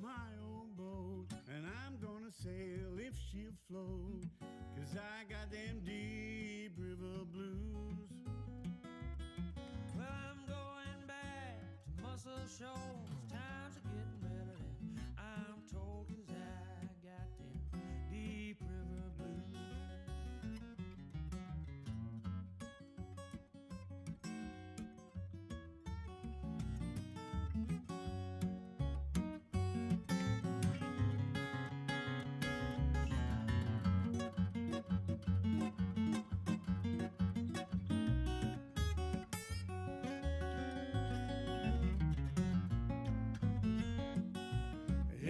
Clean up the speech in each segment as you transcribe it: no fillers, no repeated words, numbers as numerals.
my own boat, and I'm gonna sail if she'll float, 'cause I got them deep river blues. Well, I'm going back to Muscle Shoals. Times are getting better than I'm told, 'cause I got them deep river blues.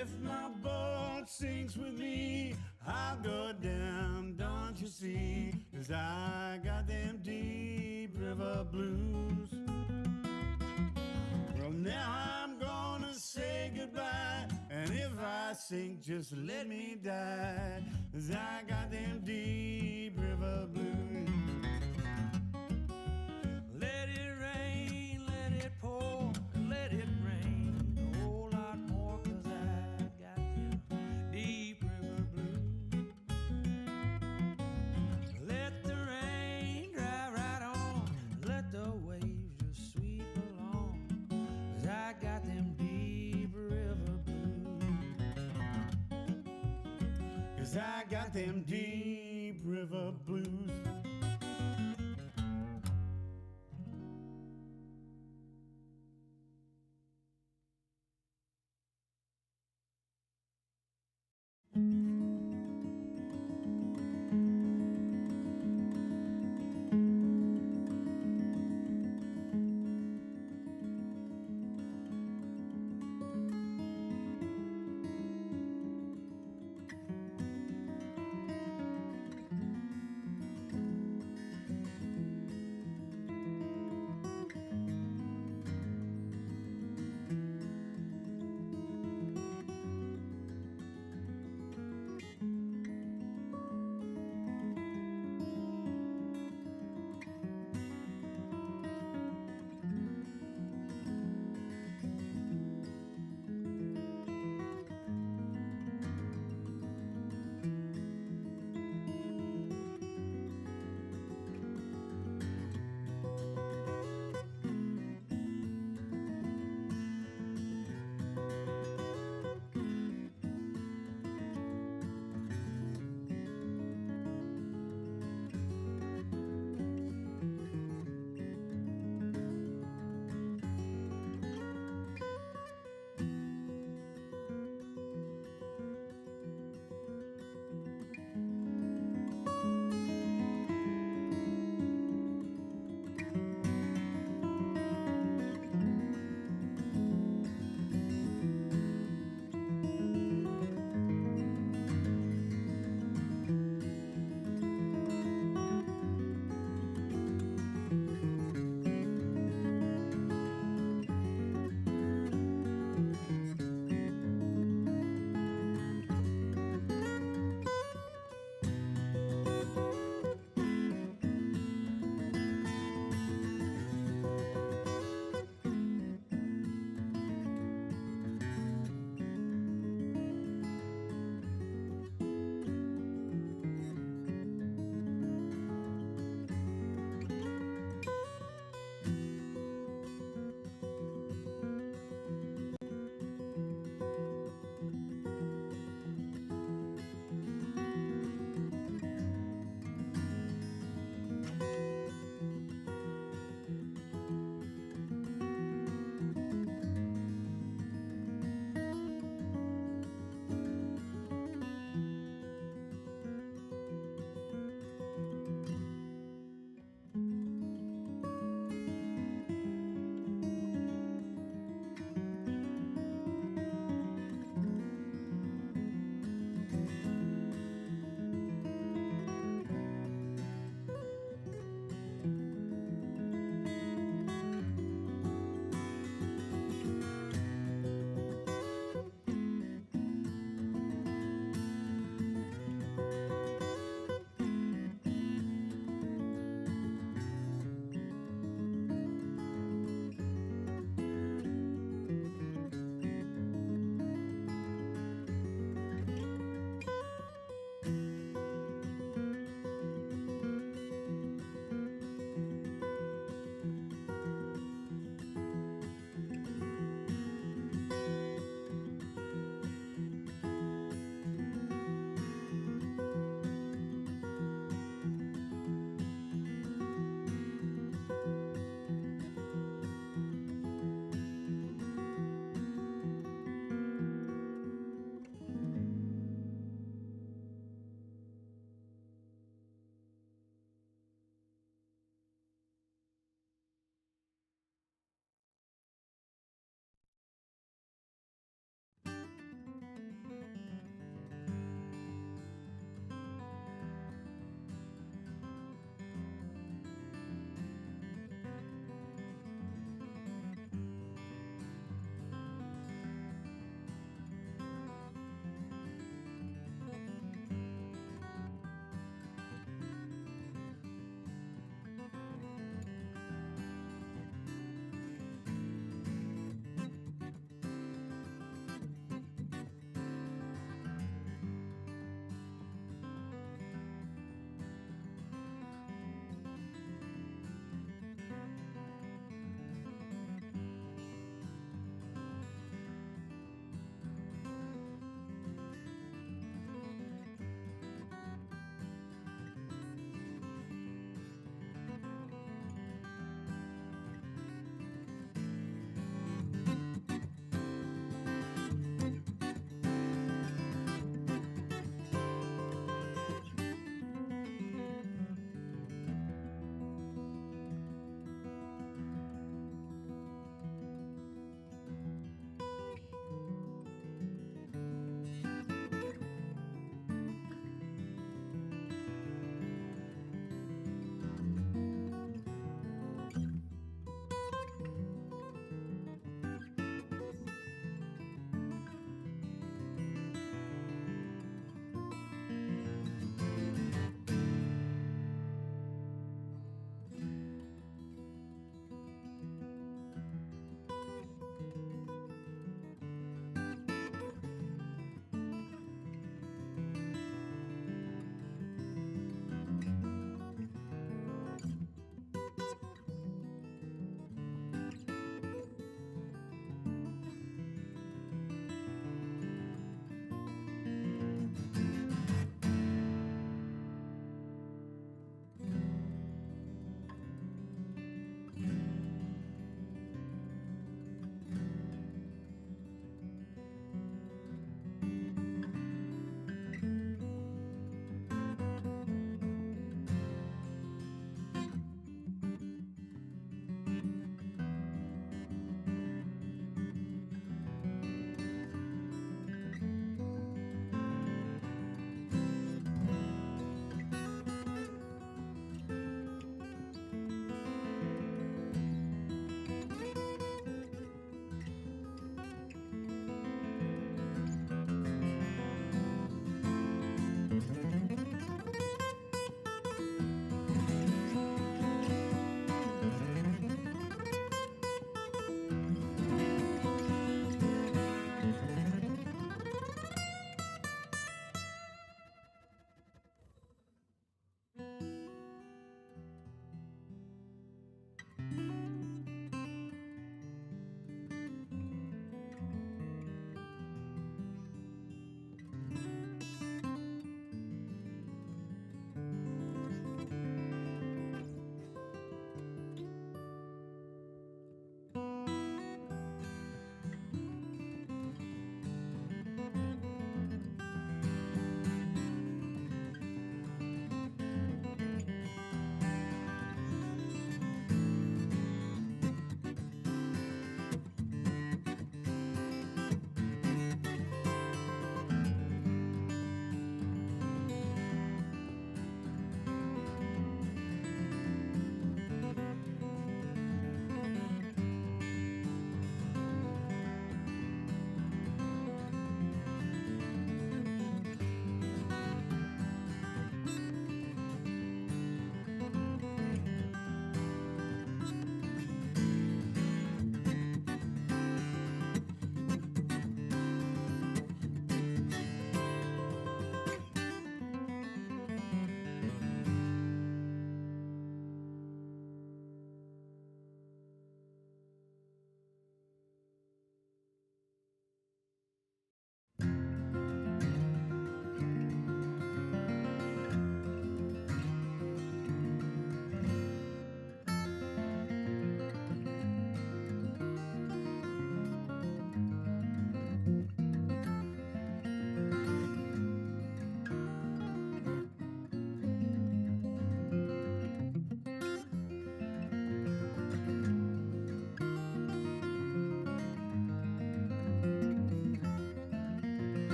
If my boat sinks with me, I'll go down, don't you see? 'Cause I got them deep river blues. Well, now I'm gonna say goodbye, and if I sink, just let me die, 'cause I got them deep river blues. Let it rain, let it pour, let it rain a whole lot more, 'cause I got them deep river blues. Let the rain dry right on, let the waves just sweep along, 'cause I got them deep river blues. 'Cause I got them deep river blues.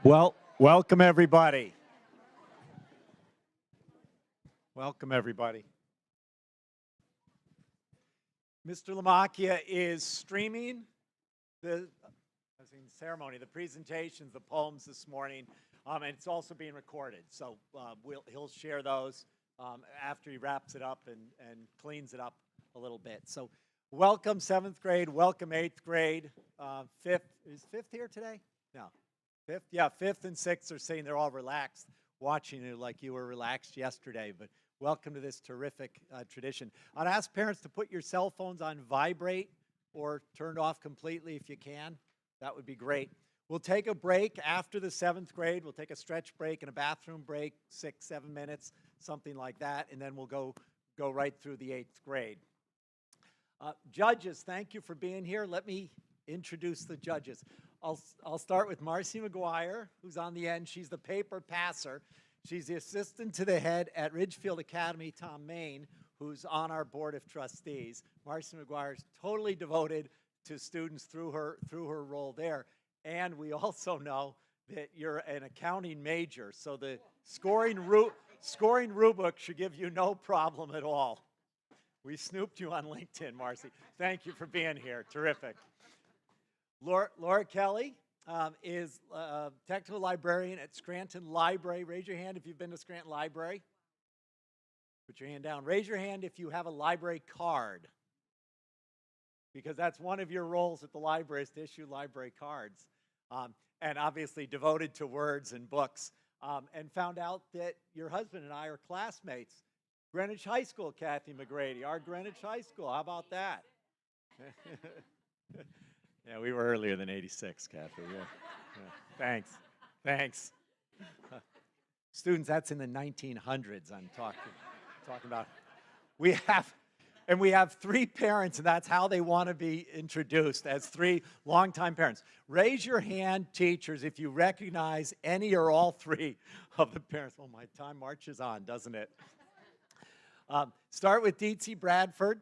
Well, welcome everybody. Welcome everybody. Mr. Lamacchia is streaming the ceremony, the presentations, the poems this morning, and it's also being recorded. So he'll share those after he wraps it up and cleans it up a little bit. So welcome 7th grade, welcome 8th grade, 5th, is 5th here today? No. 5th? Yeah, 5th and 6th are saying they're all relaxed, watching you like you were relaxed yesterday, but welcome to this terrific tradition. I'd ask parents to put your cell phones on vibrate or turned off completely if you can. That would be great. We'll take a break after the 7th grade. We'll take a stretch break and a bathroom break, 6-7 minutes, something like that, and then we'll go right through the 8th grade. Judges, thank you for being here. Let me introduce the judges. I'll start with Marcy McGuire, who's on the end. She's the paper passer. She's the assistant to the head at Ridgefield Academy, Tom Main, who's on our board of trustees. Marcy McGuire is totally devoted to students through her role there. And we also know that you're an accounting major, so the scoring rubric should give you no problem at all. We snooped you on LinkedIn, Marcy. Thank you for being here. Terrific. Laura Kelly is a technical librarian at Scranton Library. Raise your hand if you've been to Scranton Library. Put your hand down. Raise your hand if you have a library card, because that's one of your roles at the library is to issue library cards. And obviously devoted to words and books. And found out that your husband and I are classmates. Greenwich High School, Kathy McGrady, our Greenwich High School. How about that? Yeah, we were earlier than 86, Kathy. Yeah. Thanks. Students, that's in the 1900s I'm talking about. We have 3 parents, and that's how they want to be introduced, as 3 longtime parents. Raise your hand, teachers, if you recognize any or all 3 of the parents. Oh, my time marches on, doesn't it? Start with Deetsy Bradford.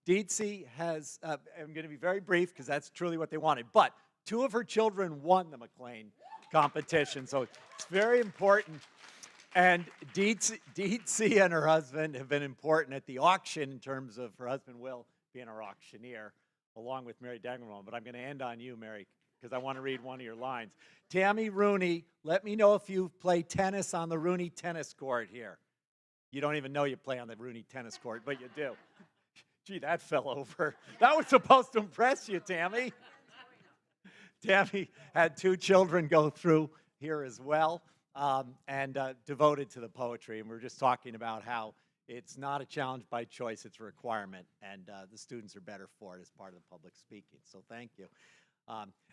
Deetsy has, I'm going to be very brief because that's truly what they wanted, but 2 of her children won the MacLane competition, so it's very important. And Deetsy and her husband have been important at the auction in terms of her husband Will being our auctioneer, along with Mary Dagenbaum. But I'm going to end on you, Mary, because I want to read one of your lines. Tammy Rooney, let me know if you play tennis on the Rooney tennis court here. You don't even know you play on the Rooney tennis court, but you do. Gee, that fell over. That was supposed to impress you, Tammy. Tammy had 2 children go through here as well, and devoted to the poetry. And we're just talking about how it's not a challenge by choice, it's a requirement, and the students are better for it as part of the public speaking. So thank you.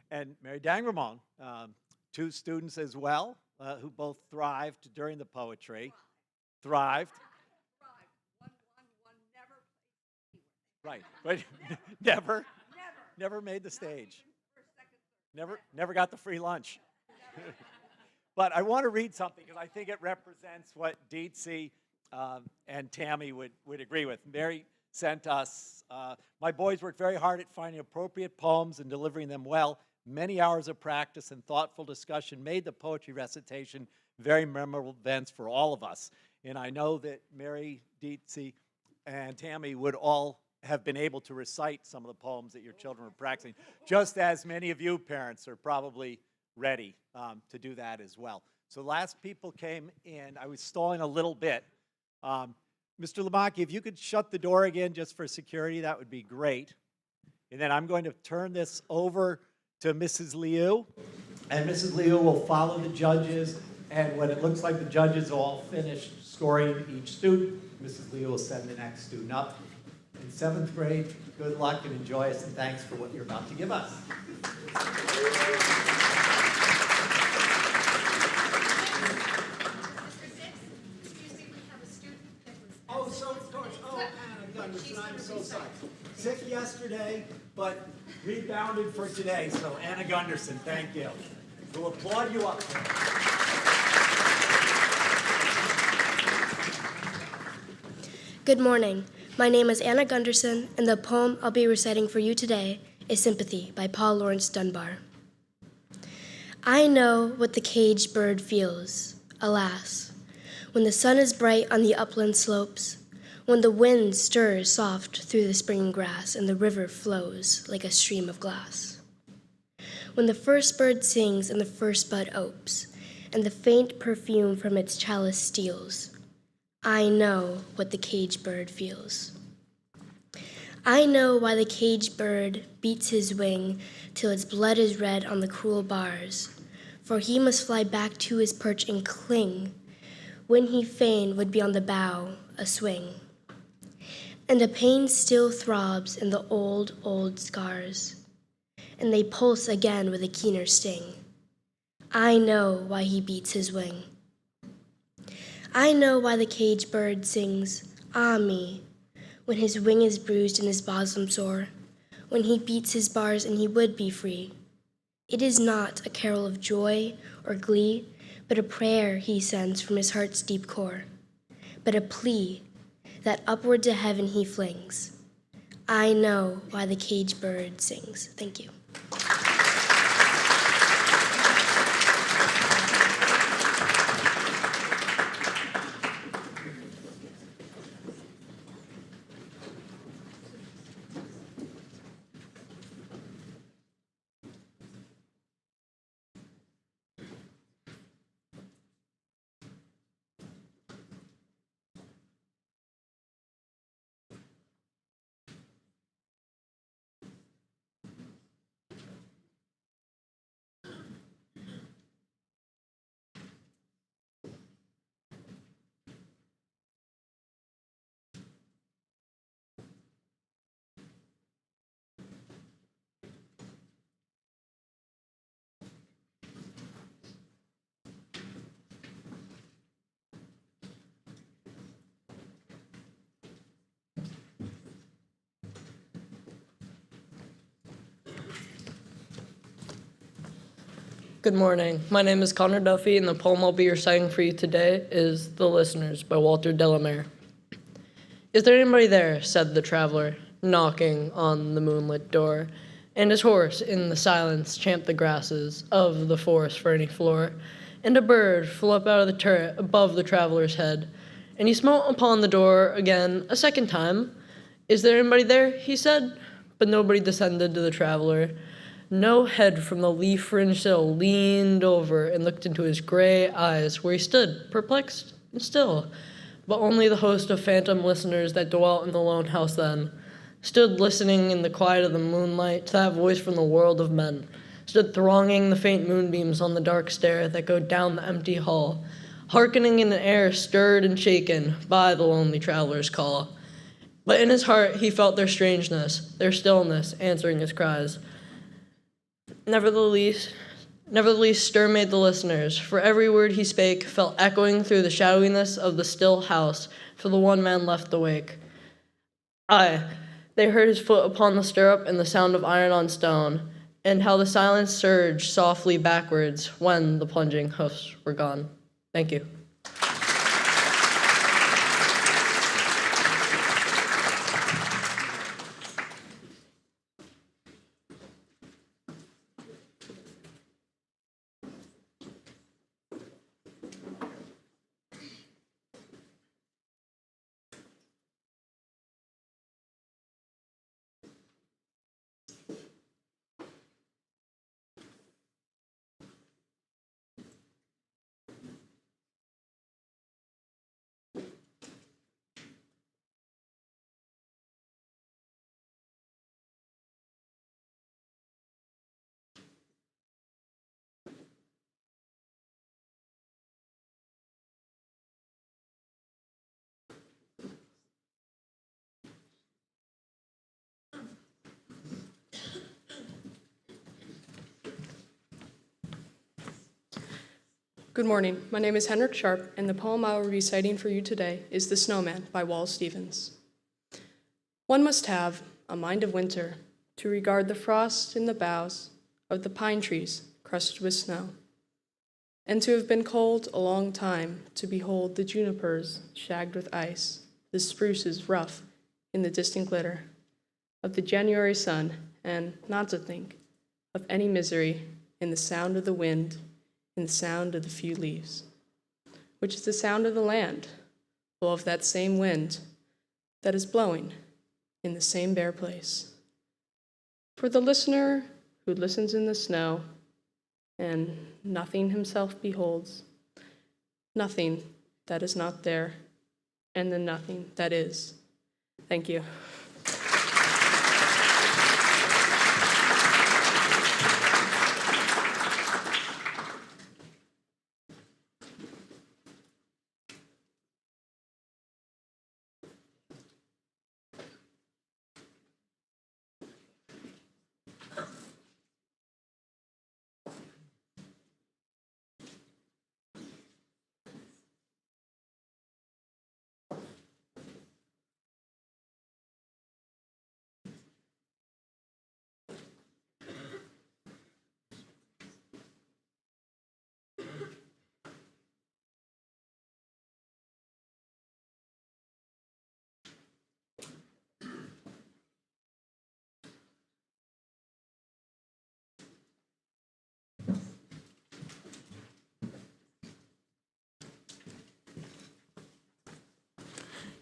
And Mary Dangermont, 2 students as well, who both thrived during the poetry. Thrived. Right, but never made the stage. Never got the free lunch. But I want to read something because I think it represents what Deetsy and Tammy would agree with. Mary sent us, my boys worked very hard at finding appropriate poems and delivering them well. Many hours of practice and thoughtful discussion made the poetry recitation very memorable events for all of us. And I know that Mary, Deetsy, and Tammy would all have been able to recite some of the poems that your children were practicing, just as many of you parents are probably ready to do that as well. So last people came in. I was stalling a little bit. Mr. Lamacchia, if you could shut the door again just for security, that would be great. And then I'm going to turn this over to Mrs. Liu, and Mrs. Liu will follow the judges, and when it looks like the judges are all finished scoring each student, Mrs. Liu will send the next student up. In 7th grade, good luck and enjoy us, and thanks for what you're about to give us. I'm so sorry. Sick yesterday, but rebounded for today. So Anna Gunderson, thank you. We'll applaud you up. Good morning. My name is Anna Gunderson, and the poem I'll be reciting for you today is Sympathy by Paul Laurence Dunbar. I know what the caged bird feels, alas, when the sun is bright on the upland slopes, when the wind stirs soft through the spring grass and the river flows like a stream of glass. When the first bird sings and the first bud opes, and the faint perfume from its chalice steals, I know what the caged bird feels. I know why the caged bird beats his wing till its blood is red on the cruel bars, for he must fly back to his perch and cling, when he fain would be on the bough, a swing. And a pain still throbs in the old, old scars, and they pulse again with a keener sting. I know why he beats his wing. I know why the caged bird sings, ah me, when his wing is bruised and his bosom sore, when he beats his bars and he would be free. It is not a carol of joy or glee, but a prayer he sends from his heart's deep core, but a plea that upward to heaven he flings. I know why the caged bird sings. Thank you. Good morning. My name is Connor Duffy, and the poem I'll be reciting for you today is The Listeners by Walter Delamere. Is there anybody there, said the traveler, knocking on the moonlit door, and his horse in the silence champed the grasses of the forest ferny floor, and a bird flew up out of the turret above the traveler's head, and he smote upon the door again a second time. Is there anybody there, he said, but nobody descended to the traveler. No head from the leaf-fringed sill leaned over and looked into his gray eyes, where he stood, perplexed and still. But only the host of phantom listeners that dwelt in the lone house then stood listening in the quiet of the moonlight to that voice from the world of men, stood thronging the faint moonbeams on the dark stair that go down the empty hall, hearkening in an air stirred and shaken by the lonely traveler's call. But in his heart he felt their strangeness, their stillness, answering his cries. Nevertheless, stir made the listeners, for every word he spake fell echoing through the shadowiness of the still house, for the one man left awake. Aye, they heard his foot upon the stirrup and the sound of iron on stone, and how the silence surged softly backwards when the plunging hoofs were gone. Thank you. Good morning. My name is Henrik Sharp, and the poem I will be reciting for you today is The Snowman by Wallace Stevens. One must have a mind of winter to regard the frost in the boughs of the pine trees crusted with snow, and to have been cold a long time to behold the junipers shagged with ice, the spruces rough in the distant glitter of the January sun, and not to think of any misery in the sound of the wind, in the sound of the few leaves, which is the sound of the land, full of that same wind that is blowing in the same bare place. For the listener who listens in the snow and nothing himself beholds, nothing that is not there, and the nothing that is. Thank you.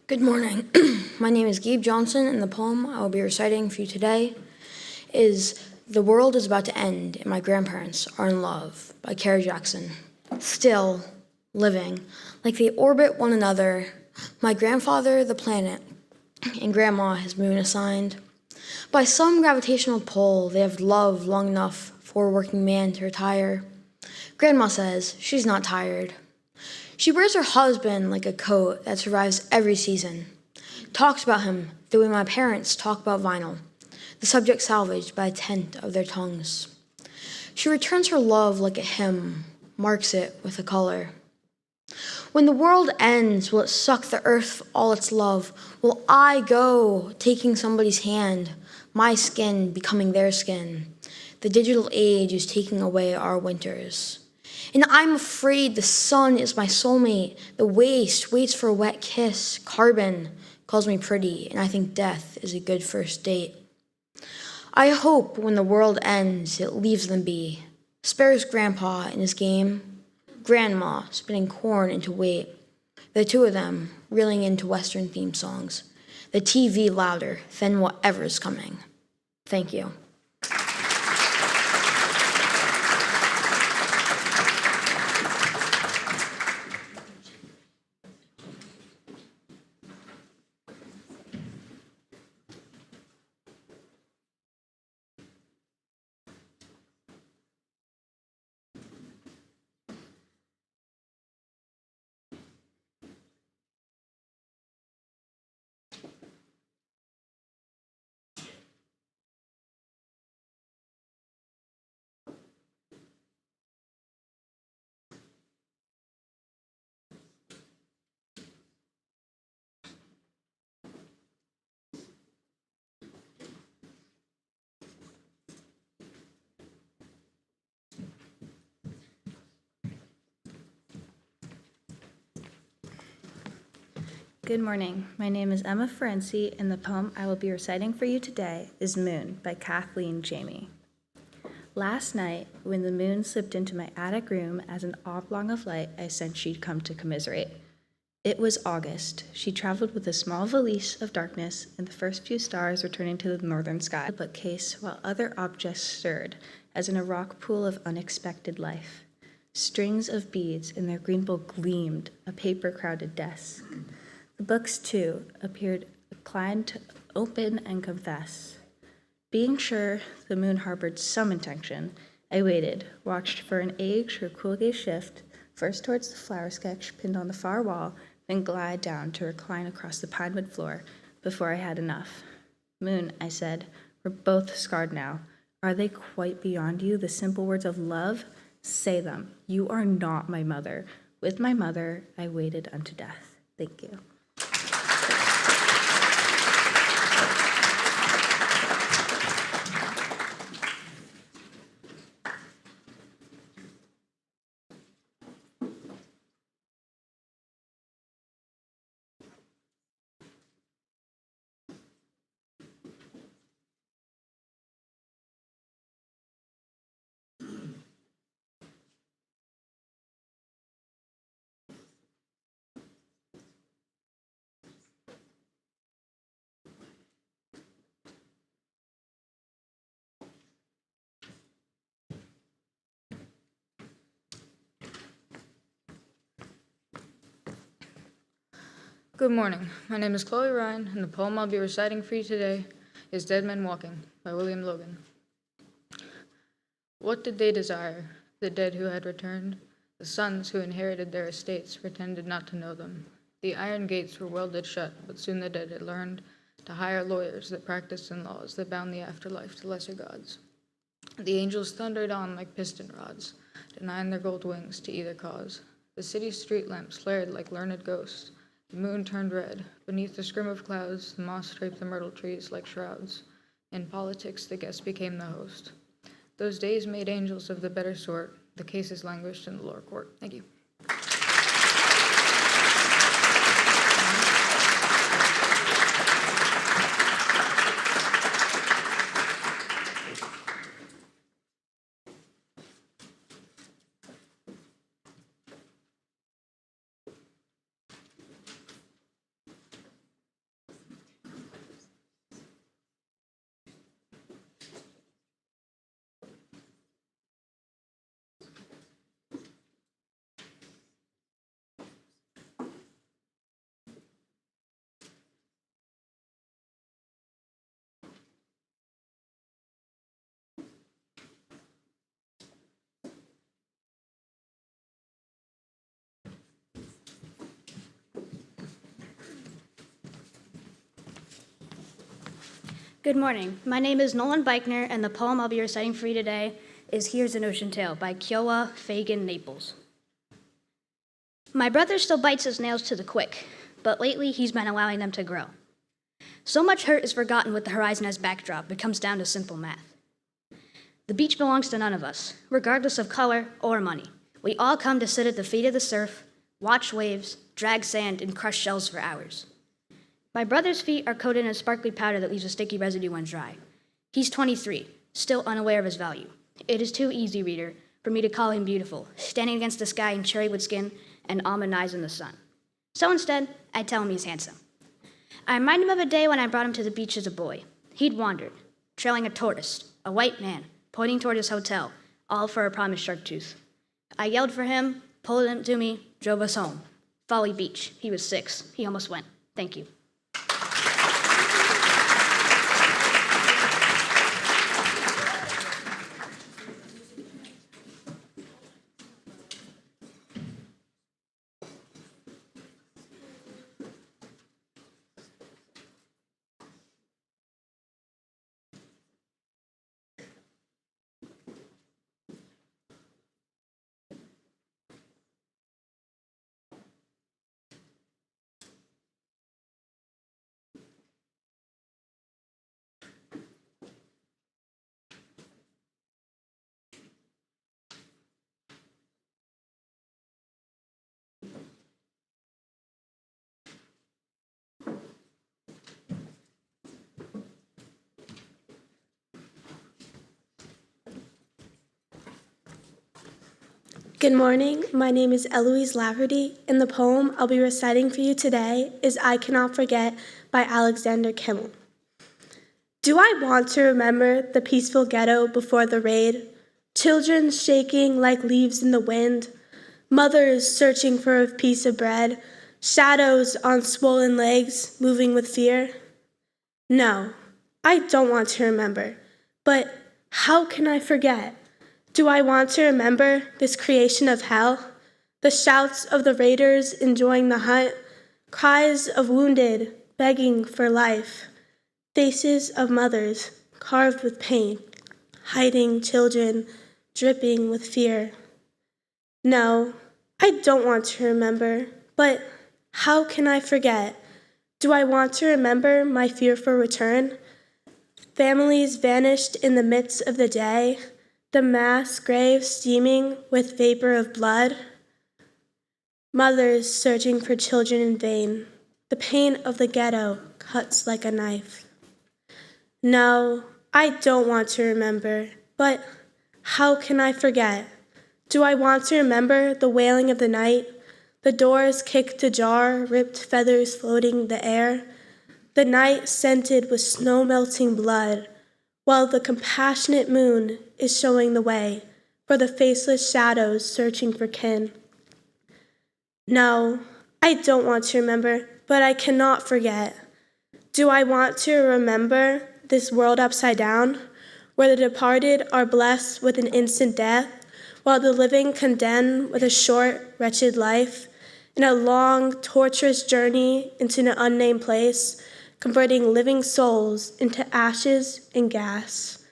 Good morning. My name is Gabe Johnson, and the poem I will be reciting for you today is The World is About to End and My Grandparents Are in Love by Kara Jackson. Still living, like they orbit one another, my grandfather the planet, and grandma his moon assigned. By some gravitational pull, they have loved long enough for a working man to retire. Grandma says she's not tired. She wears her husband like a coat that survives every season. Talks about him the way my parents talk about vinyl, the subject salvaged by a tint of their tongues. She returns her love like a hymn, marks it with a color. When the world ends, will it suck the earth of all its love? Will I go taking somebody's hand, my skin becoming their skin? The digital age is taking away our winters. And I'm afraid the sun is my soulmate. The waste waits for a wet kiss. Carbon calls me pretty, and I think death is a good first date. I hope when the world ends, it leaves them be. Spares Grandpa in his game, Grandma spinning corn into weight. The two of them reeling into Western theme songs. The TV louder than whatever's coming. Thank you. Good morning. My name is Emma Ferenczi, and the poem I will be reciting for you today is Moon by Kathleen Jamie. Last night, when the moon slipped into my attic room as an oblong of light, I sensed she'd come to commiserate. It was August. She traveled with a small valise of darkness, and the first few stars were turning to the northern sky. The bookcase, while other objects stirred, as in a rock pool of unexpected life. Strings of beads in their green bowl gleamed, a paper-crowded desk. The books, too, appeared inclined to open and confess. Being sure the moon harbored some intention, I waited, watched for an age her cool gaze shift, first towards the flower sketch pinned on the far wall, then glide down to recline across the pinewood floor before I had enough. Moon, I said, we're both scarred now. Are they quite beyond you, the simple words of love? Say them. You are not my mother. With my mother, I waited unto death. Thank you. Good morning. My name is Chloe Ryan, and the poem I'll be reciting for you today is Dead Men Walking by William Logan. What did they desire, the dead who had returned? The sons who inherited their estates pretended not to know them. The iron gates were welded shut, but soon the dead had learned to hire lawyers that practiced in laws that bound the afterlife to lesser gods. The angels thundered on like piston rods, denying their gold wings to either cause. The city's street lamps flared like learned ghosts. The moon turned red. Beneath the scrim of clouds, the moss draped the myrtle trees like shrouds. In politics, the guest became the host. Those days made angels of the better sort. The cases languished in the lower court. Thank you. Good morning. My name is Nolan Beichner, and the poem I'll be reciting for you today is Here's an Ocean Tale by Kiowa Fagan Naples. My brother still bites his nails to the quick, but lately he's been allowing them to grow. So much hurt is forgotten with the horizon as backdrop. It comes down to simple math. The beach belongs to none of us, regardless of color or money. We all come to sit at the feet of the surf, watch waves, drag sand, and crush shells for hours. My brother's feet are coated in a sparkly powder that leaves a sticky residue when dry. He's 23, still unaware of his value. It is too easy, reader, for me to call him beautiful, standing against the sky in cherrywood skin and almond eyes in the sun. So instead, I tell him he's handsome. I remind him of a day when I brought him to the beach as a boy. He'd wandered, trailing a tortoise, a white man, pointing toward his hotel, all for a promised shark tooth. I yelled for him, pulled him to me, drove us home. Folly Beach. He was 6. He almost went. Thank you. Good morning. My name is Eloise Lafferty, and the poem I'll be reciting for you today is I Cannot Forget by Alexander Kimmel. Do I want to remember the peaceful ghetto before the raid? Children shaking like leaves in the wind, mothers searching for a piece of bread, shadows on swollen legs moving with fear? No, I don't want to remember, but how can I forget? Do I want to remember this creation of hell? The shouts of the raiders enjoying the hunt, cries of wounded begging for life, faces of mothers carved with pain, hiding children dripping with fear. No, I don't want to remember, but how can I forget? Do I want to remember my fear for return? Families vanished in the midst of the day, the mass grave steaming with vapor of blood. Mothers searching for children in vain. The pain of the ghetto cuts like a knife. No, I don't want to remember, but how can I forget? Do I want to remember the wailing of the night, the doors kicked ajar, ripped feathers floating the air, the night scented with snow-melting blood, while the compassionate moon is showing the way for the faceless shadows searching for kin? No, I don't want to remember but I cannot forget. Do I want to remember this world upside down, where the departed are blessed with an instant death, while the living condemned with a short, wretched life, in a long, torturous journey into an unnamed place, converting living souls into ashes and gas?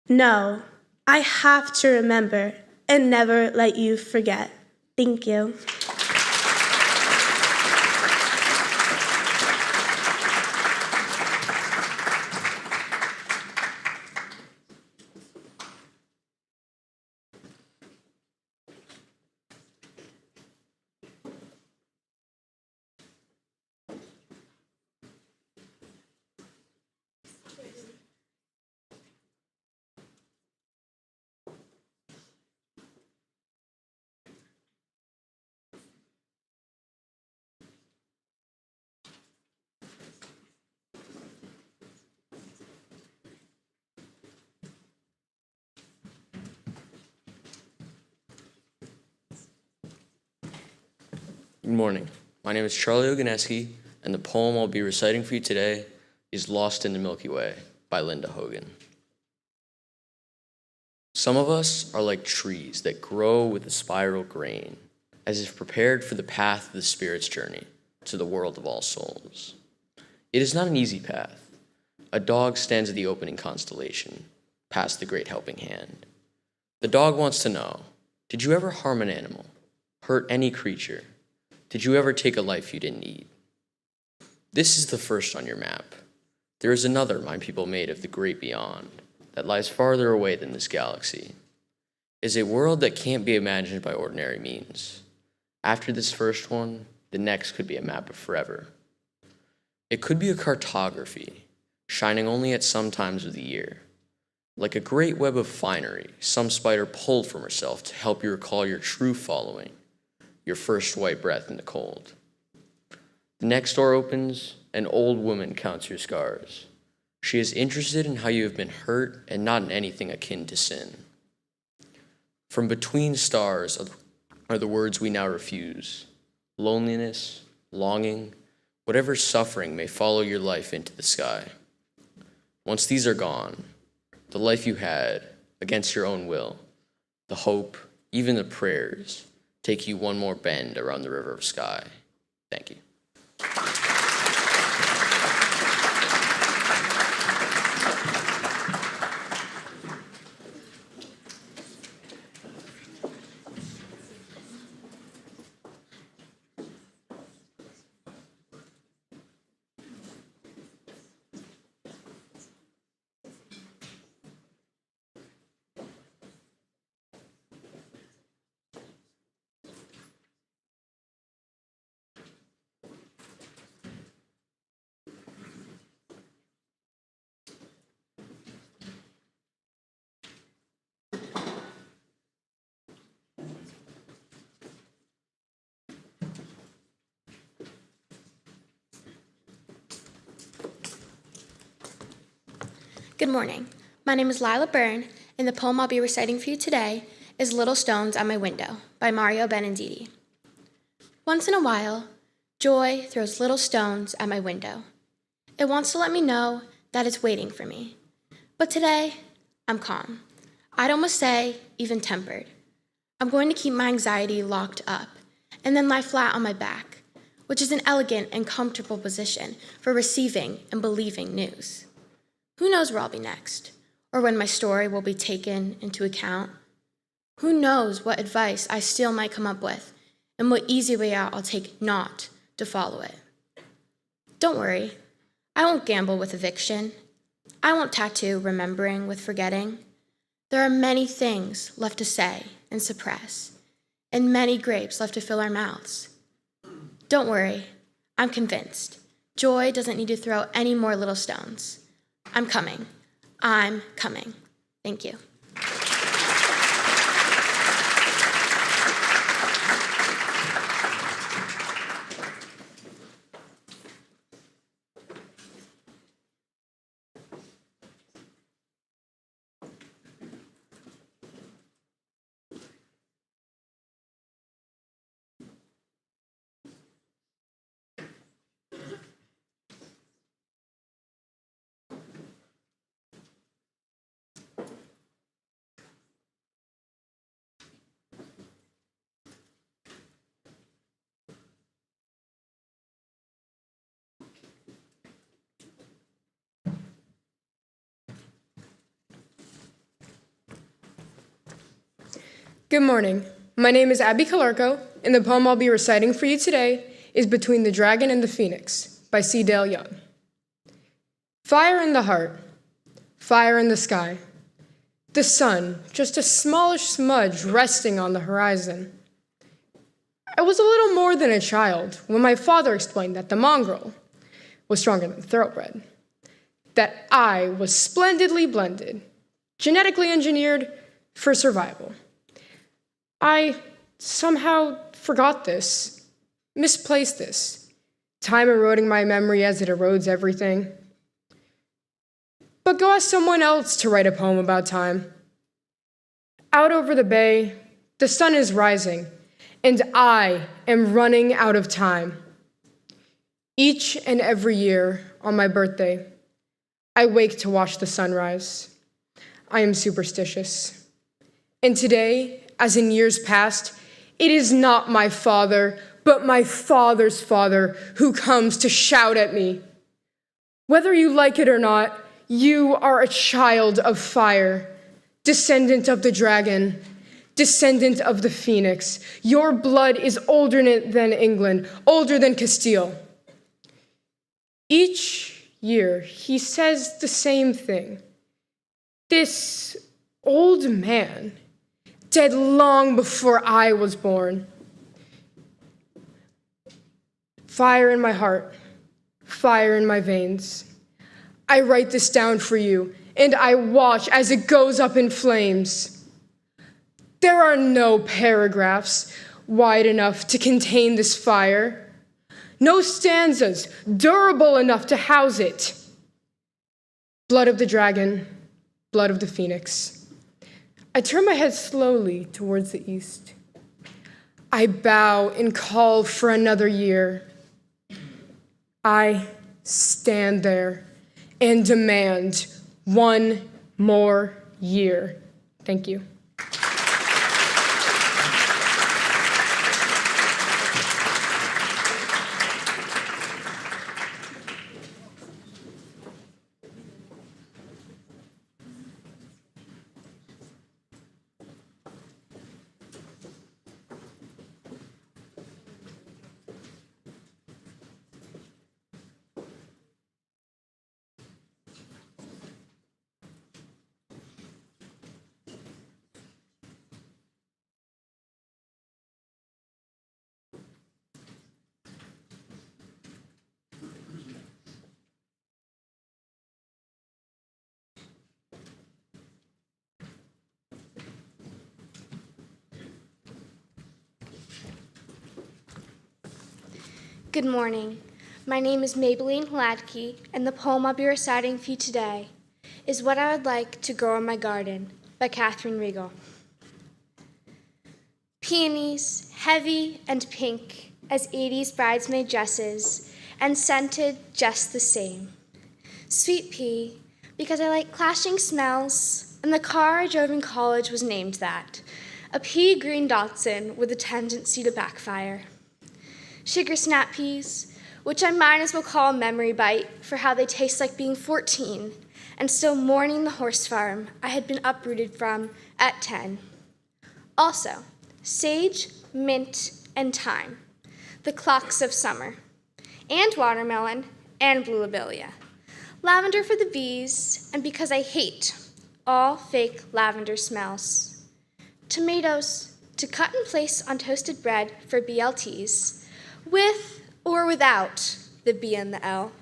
No, I have to remember and never let you forget. Thank you. Good morning. My name is Charlie Oganeski, and the poem I'll be reciting for you today is Lost in the Milky Way by Linda Hogan. Some of us are like trees that grow with a spiral grain, as if prepared for the path of the spirit's journey to the world of all souls. It is not an easy path. A dog stands at the opening constellation, past the great helping hand. The dog wants to know, did you ever harm an animal, hurt any creature? Did you ever take a life you didn't need? This is the first on your map. There is another my people made of the great beyond that lies farther away than this galaxy. It is a world that can't be imagined by ordinary means. After this first one, the next could be a map of forever. It could be a cartography, shining only at some times of the year. Like a great web of finery, some spider pulled from herself to help you recall your true following, your first white breath in the cold. The next door opens, an old woman counts your scars. She is interested in how you have been hurt and not in anything akin to sin. From between stars are the words we now refuse. Loneliness, longing, whatever suffering may follow your life into the sky. Once these are gone, the life you had, against your own will, the hope, even the prayers, take you one more bend around the river of sky. Thank you. Good morning. My name is Lila Byrne, and the poem I'll be reciting for you today is Little Stones on My Window by Mario Benindetti. Once in a while, joy throws little stones at my window. It wants to let me know that it's waiting for me. But today, I'm calm. I'd almost say even tempered. I'm going to keep my anxiety locked up and then lie flat on my back, which is an elegant and comfortable position for receiving and believing news. Who knows where I'll be next, or when my story will be taken into account? Who knows what advice I still might come up with, and what easy way out I'll take not to follow it. Don't worry, I won't gamble with eviction. I won't tattoo remembering with forgetting. There are many things left to say and suppress, and many grapes left to fill our mouths. Don't worry, I'm convinced. Joy doesn't need to throw any more little stones. I'm coming. I'm coming. Thank you. Good morning. My name is Abby Calarco, and the poem I'll be reciting for you today is Between the Dragon and the Phoenix by C. Dale Young. Fire in the heart, fire in the sky. The sun, just a smallish smudge resting on the horizon. I was a little more than a child when my father explained that the mongrel was stronger than thoroughbred, that I was splendidly blended, genetically engineered for survival. I somehow forgot this, misplaced this, time eroding my memory as it erodes everything. But go ask someone else to write a poem about time. Out over the bay, the sun is rising, and I am running out of time. Each and every year on my birthday, I wake to watch the sunrise. I am superstitious. And today, as in years past, it is not my father, but my father's father who comes to shout at me. Whether you like it or not, you are a child of fire, descendant of the dragon, descendant of the phoenix. Your blood is older than England, older than Castile. Each year, he says the same thing. This old man, dead long before I was born. Fire in my heart, fire in my veins. I write this down for you, and I watch as it goes up in flames. There are no paragraphs wide enough to contain this fire. No stanzas durable enough to house it. Blood of the dragon, blood of the phoenix. I turn my head slowly towards the east. I bow and call for another year. I stand there and demand one more year. Thank you. Good morning. My name is MacLane Hladky, and the poem I'll be reciting for you today is What I Would Like to Grow in My Garden by Catherine Regal. Peonies, heavy and pink as 80s bridesmaid dresses, and scented just the same. Sweet pea, because I like clashing smells, and the car I drove in college was named that, a pea green Datsun with a tendency to backfire. Sugar snap peas, which I might as well call a memory bite for how they taste like being 14 and still mourning the horse farm I had been uprooted from at 10. Also, sage, mint, and thyme, the clocks of summer, and watermelon, and blue lobelia. Lavender for the bees, and because I hate all fake lavender smells. Tomatoes, to cut and place on toasted bread for BLTs, with or without the B and the L.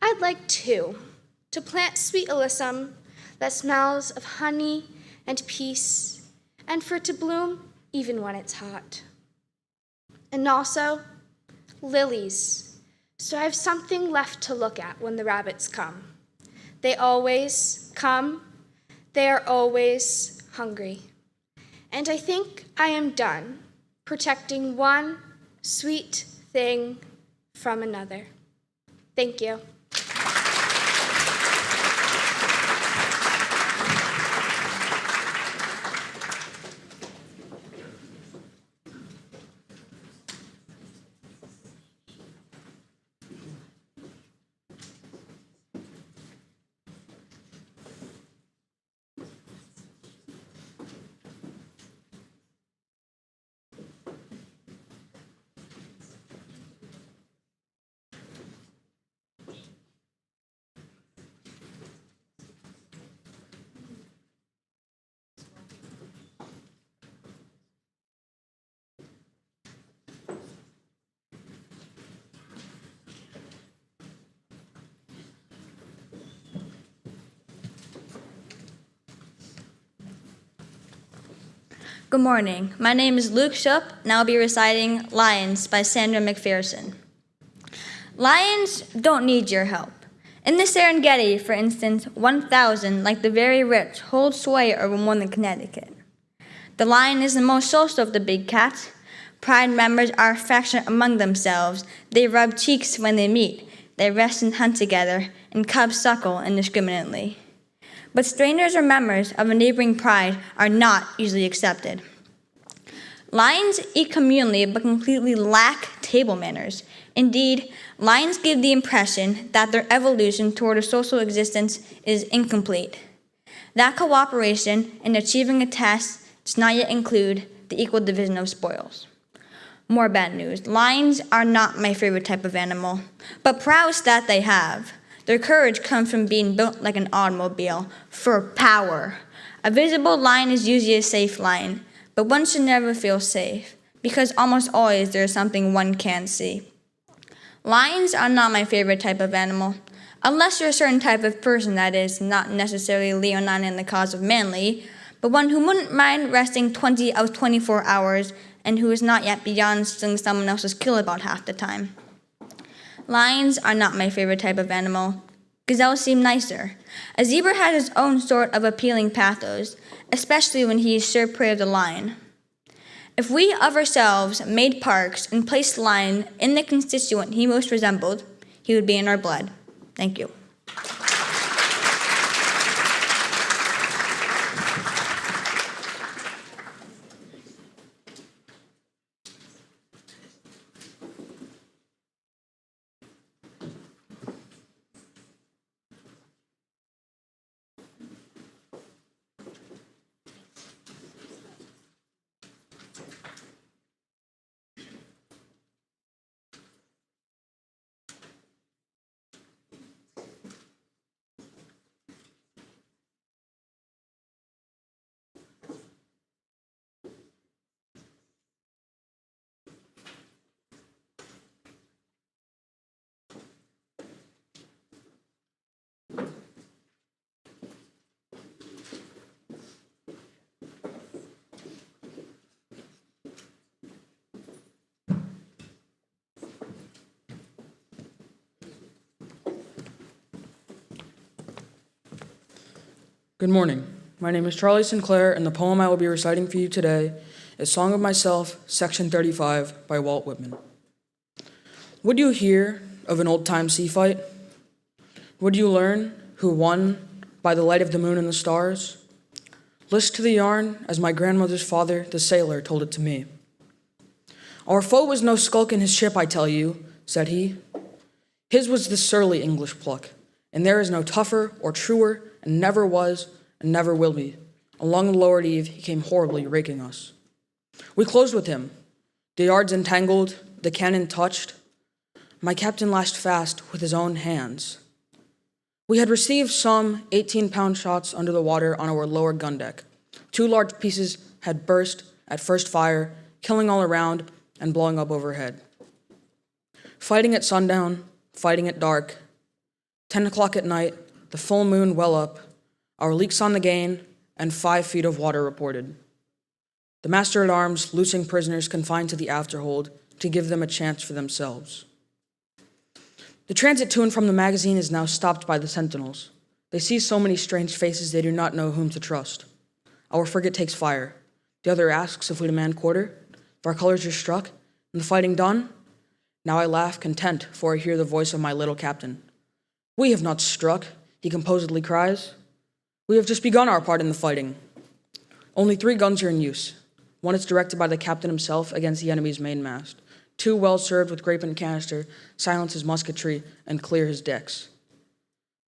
I'd like, too, to plant sweet alyssum that smells of honey and peace, and for it to bloom even when it's hot. And also, lilies, so I have something left to look at when the rabbits come. They always come, they are always hungry. And I think I am done protecting one sweet thing from another. Thank you. Good morning. My name is Luke Shupp, and I'll be reciting Lions by Sandra McPherson. Lions don't need your help. In the Serengeti, for instance, 1,000, like the very rich, hold sway over more than Connecticut. The lion is the most social of the big cats. Pride members are affectionate among themselves. They rub cheeks when they meet. They rest and hunt together, and cubs suckle indiscriminately. But strangers or members of a neighboring pride are not usually accepted. Lions eat communally but completely lack table manners. Indeed, lions give the impression that their evolution toward a social existence is incomplete. That cooperation in achieving a task does not yet include the equal division of spoils. More bad news. Lions are not my favorite type of animal, but prowess that they have. Their courage comes from being built like an automobile, for power. A visible lion is usually a safe lion, but one should never feel safe, because almost always there is something one can't see. Lions are not my favorite type of animal, unless you're a certain type of person that is not necessarily leonine in the cause of manly, but one who wouldn't mind resting 20 out of 24 hours and who is not yet beyond stealing someone else's kill about half the time. Lions are not my favorite type of animal. Gazelles seem nicer. A zebra has its own sort of appealing pathos, especially when he is sure prey of the lion. If we of ourselves made parks and placed the lion in the constituent he most resembled, he would be in our blood. Thank you. Good morning. My name is Charlie Sinclair, and the poem I will be reciting for you today is Song of Myself, Section 35 by Walt Whitman. Would you hear of an old-time sea fight? Would you learn who won by the light of the moon and the stars? List to the yarn as my grandmother's father, the sailor, told it to me. Our foe was no skulk in his ship, I tell you, said he. His was the surly English pluck, and there is no tougher or truer, and never was, and never will be. Along the lower eve, he came horribly raking us. We closed with him, the yards entangled, the cannon touched. My captain lashed fast with his own hands. We had received some 18-pound shots under the water on our lower gun deck. 2 large pieces had burst at first fire, killing all around and blowing up overhead. Fighting at sundown, fighting at dark, 10 o'clock at night, the full moon well up, our leaks on the gain, and 5 feet of water reported. The master-at-arms loosing prisoners confined to the afterhold to give them a chance for themselves. The transit to and from the magazine is now stopped by the sentinels. They see so many strange faces they do not know whom to trust. Our frigate takes fire. The other asks if we demand quarter, if our colors are struck, and the fighting done. Now I laugh content, for I hear the voice of my little captain. We have not struck, he composedly cries. We have just begun our part in the fighting. Only 3 guns are in use. One is directed by the captain himself against the enemy's mainmast. 2 well served with grape and canister silence his musketry and clear his decks.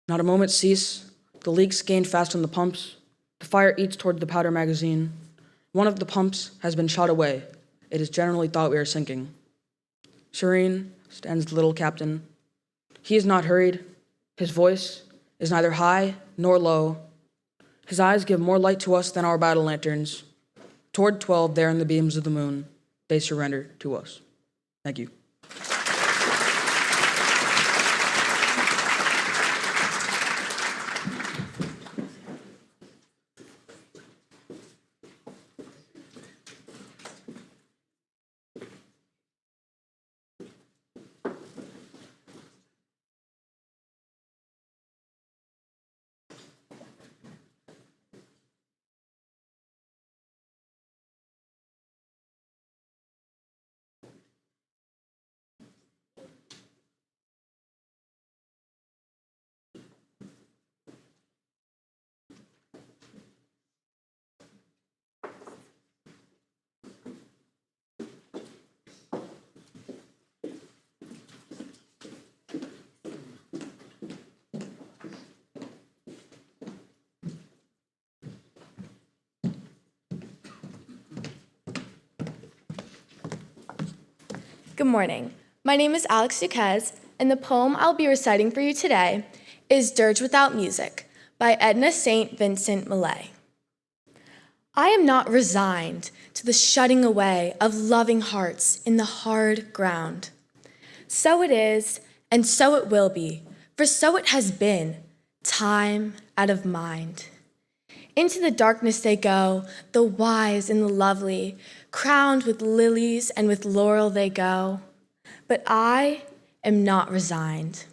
Not a moment cease. The leaks gain fast on the pumps. The fire eats toward the powder magazine. One of the pumps has been shot away. It is generally thought we are sinking. Serene stands the little captain. He is not hurried. His voice is neither high nor low. His eyes give more light to us than our battle lanterns. Toward 12, there in the beams of the moon, they surrender to us. Thank you. Good morning. My name is Alex Duquez, and the poem I'll be reciting for you today is Dirge Without Music by Edna St. Vincent Millay. I am not resigned to the shutting away of loving hearts in the hard ground. So it is, and so it will be, for so it has been, time out of mind. Into the darkness they go, the wise and the lovely, crowned with lilies and with laurel they go. But I am not resigned.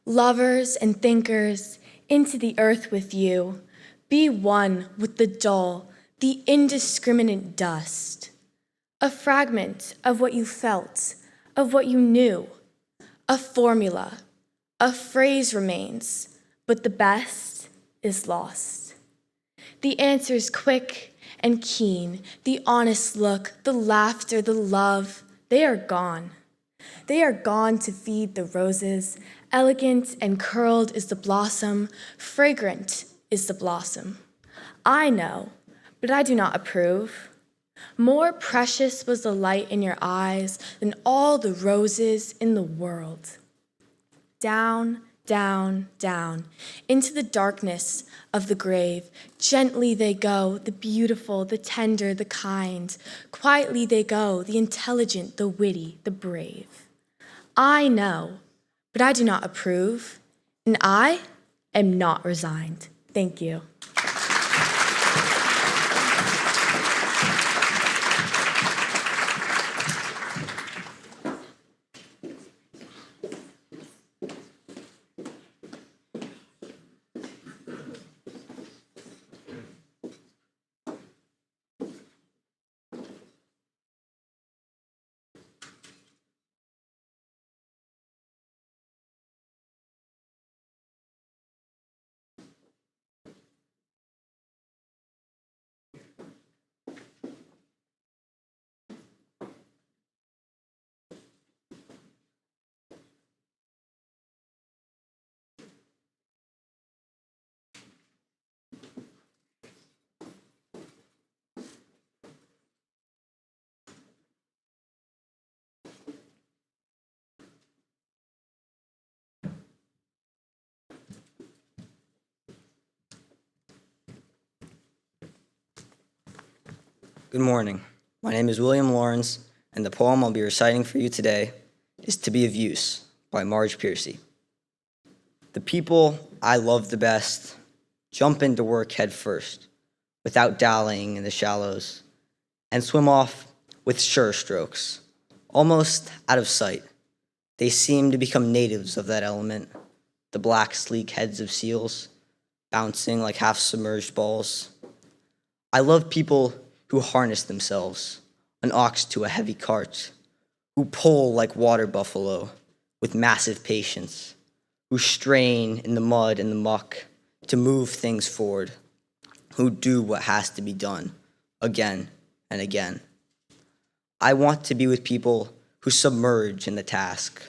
Lovers and thinkers, into the earth with you, be one with the dull, the indiscriminate dust. A fragment of what you felt, of what you knew. A formula, a phrase remains, but the best is lost. The answers quick and keen, the honest look, the laughter, the love, they are gone. They are gone to feed the roses. Elegant and curled is the blossom, fragrant is the blossom. I know, but I do not approve. More precious was the light in your eyes than all the roses in the world. Down, down, down, into the darkness of the grave. Gently they go, the beautiful, the tender, the kind. Quietly they go, the intelligent, the witty, the brave. I know, but I do not approve, and I am not resigned. Thank you. Good morning. My name is William Lawrence, and the poem I'll be reciting for you today is To Be of Use by Marge Piercy. The people I love the best jump into work head first, without dallying in the shallows, and swim off with sure strokes, almost out of sight. They seem to become natives of that element, the black, sleek heads of seals, bouncing like half-submerged balls. I love people who harness themselves, an ox to a heavy cart, who pull like water buffalo with massive patience, who strain in the mud and the muck to move things forward, who do what has to be done again and again. I want to be with people who submerge in the task,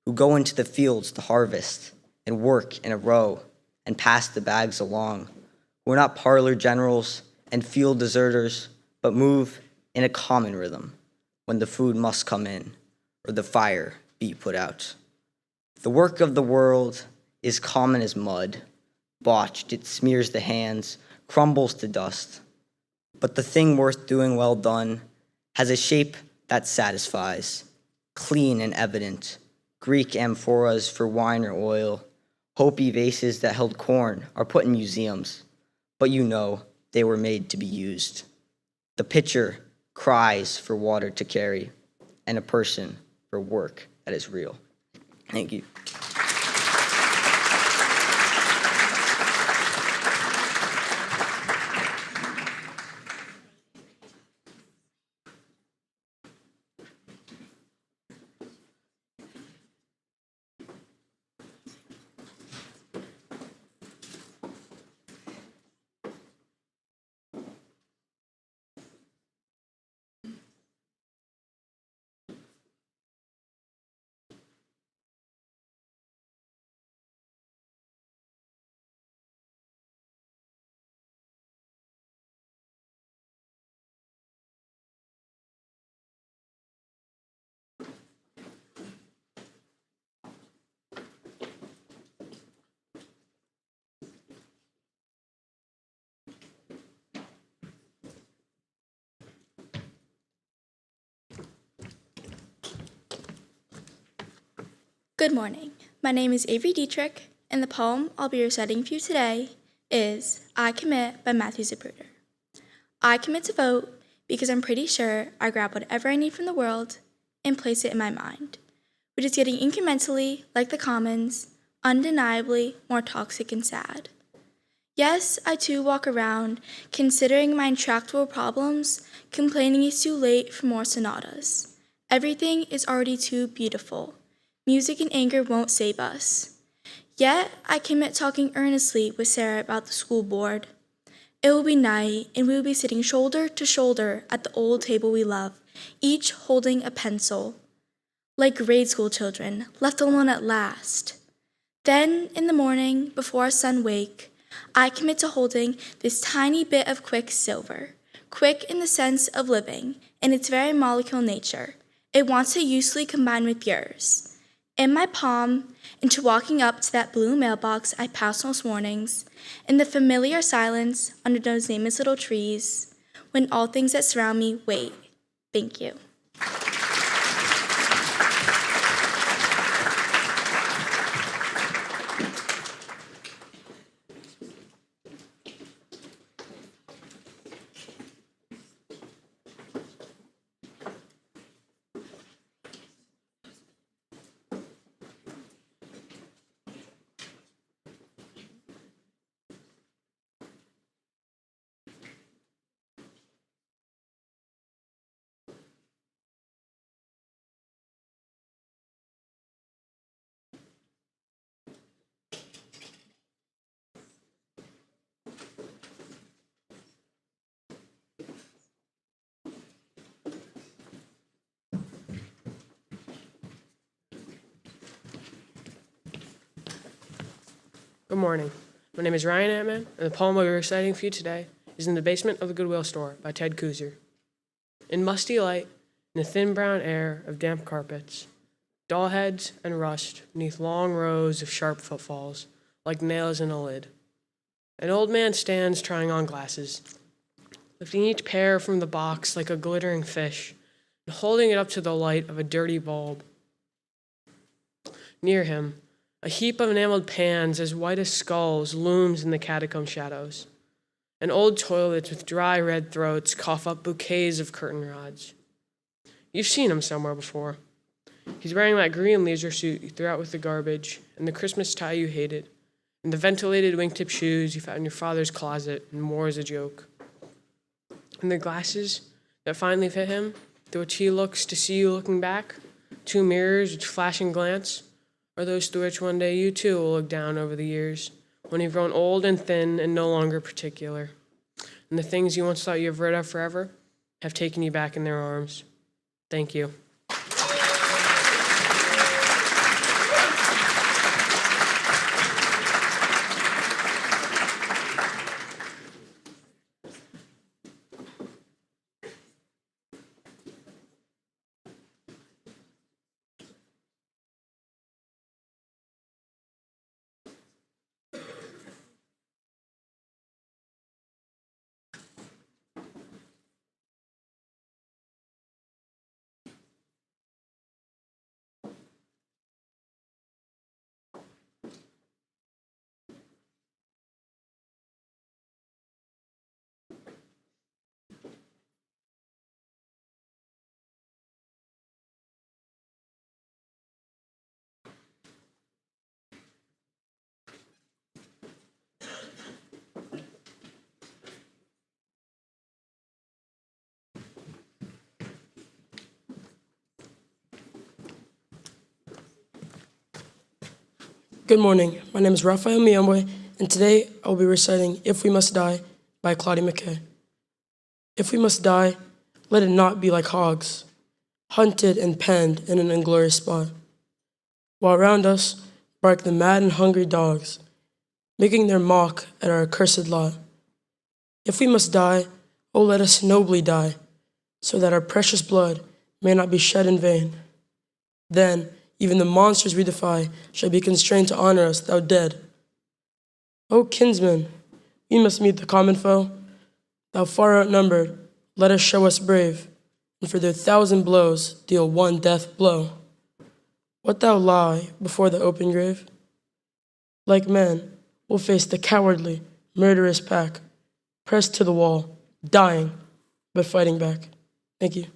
who go into the fields to harvest and work in a row and pass the bags along, who are not parlor generals and field deserters, but move in a common rhythm when the food must come in or the fire be put out. The work of the world is common as mud. Botched, it smears the hands, crumbles to dust. But the thing worth doing well done has a shape that satisfies, clean and evident. Greek amphoras for wine or oil, Hopi vases that held corn are put in museums, but you know they were made to be used. The pitcher cries for water to carry, and a person for work that is real. Thank you. Good morning. My name is Avery Dietrich, and the poem I'll be reciting for you today is I Commit by Matthew Zapruder. I commit to vote because I'm pretty sure I grab whatever I need from the world and place it in my mind, which is getting incrementally, like the commons, undeniably more toxic and sad. Yes, I too walk around considering my intractable problems, complaining it's too late for more sonatas. Everything is already too beautiful. Music and anger won't save us. Yet, I commit talking earnestly with Sarah about the school board. It will be night, and we will be sitting shoulder to shoulder at the old table we love, each holding a pencil. Like grade school children, left alone at last. Then, in the morning, before our sun wake, I commit to holding this tiny bit of quicksilver, quick in the sense of living, in its very molecule nature. It wants to usefully combine with yours. In my palm, into walking up to that blue mailbox I passed most mornings, in the familiar silence under those nameless little trees, when all things that surround me wait. Thank you. Good morning. My name is Ryan Antman, and the poem I'll be reciting for you today is In the Basement of the Goodwill Store by Ted Kooser. In musty light, in the thin brown air of damp carpets, doll heads and rust beneath long rows of sharp footfalls, like nails in a lid. An old man stands trying on glasses, lifting each pair from the box like a glittering fish, and holding it up to the light of a dirty bulb. Near him, a heap of enameled pans as white as skulls looms in the catacomb shadows, and old toilets with dry red throats cough up bouquets of curtain rods. You've seen him somewhere before. He's wearing that green leisure suit you threw out with the garbage, and the Christmas tie you hated, and the ventilated wingtip shoes you found in your father's closet and wore as a joke. And the glasses that finally fit him, through which he looks to see you looking back, two mirrors which flash and glance, are those through which one day you too will look down over the years, when you've grown old and thin and no longer particular. And the things you once thought you have rid of forever have taken you back in their arms. Thank you. Good morning. My name is Raphael Miyamwe, and today I will be reciting If We Must Die by Claudia McKay. If we must die, let it not be like hogs, hunted and penned in an inglorious spot, while around us bark the mad and hungry dogs, making their mock at our accursed lot. If we must die, oh, let us nobly die, so that our precious blood may not be shed in vain. Then even the monsters we defy shall be constrained to honor us, thou dead. O kinsman, we must meet the common foe. Thou far outnumbered, let us show us brave, and for their 1,000 blows deal one death blow. Wilt thou lie before the open grave? Like men, we'll face the cowardly, murderous pack, pressed to the wall, dying, but fighting back. Thank you.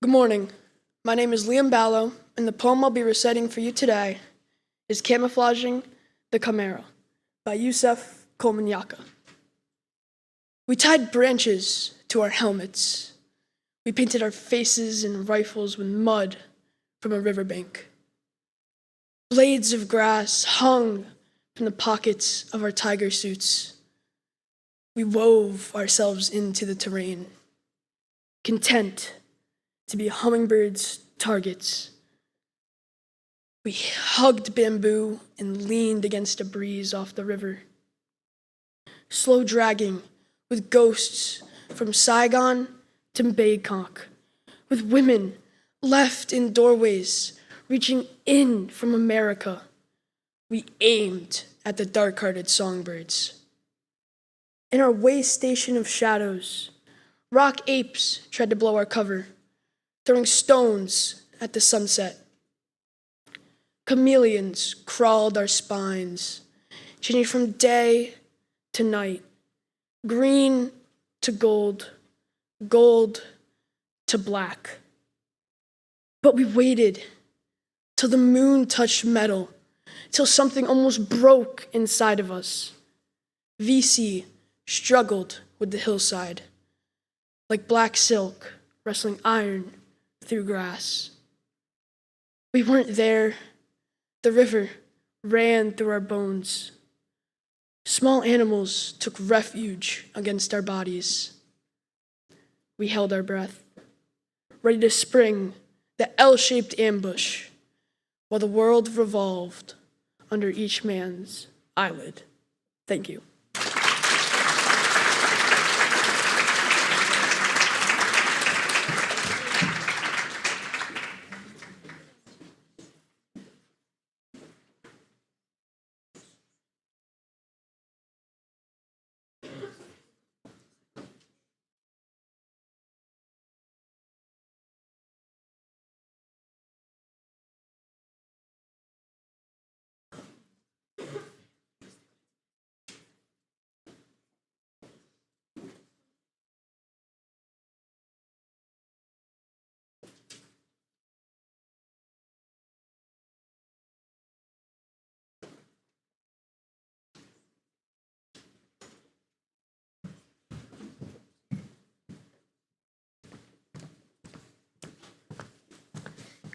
Good morning. My name is Liam Ballow, and the poem I'll be reciting for you today is Camouflaging the Chimera by Yusef Kolmanyaka. We tied branches to our helmets. We painted our faces and rifles with mud from a riverbank. Blades of grass hung from the pockets of our tiger suits. We wove ourselves into the terrain, content to be hummingbirds' targets. We hugged bamboo and leaned against a breeze off the river, slow dragging with ghosts from Saigon to Bangkok, with women left in doorways reaching in from America. We aimed at the dark-hearted songbirds. In our way station of shadows, rock apes tried to blow our cover, throwing stones at the sunset. Chameleons crawled our spines, changing from day to night, green to gold, gold to black. But we waited till the moon touched metal, till something almost broke inside of us. VC struggled with the hillside, like black silk wrestling iron through grass. We weren't there. The river ran through our bones. Small animals took refuge against our bodies. We held our breath, ready to spring the L-shaped ambush, while the world revolved under each man's eyelid. Thank you.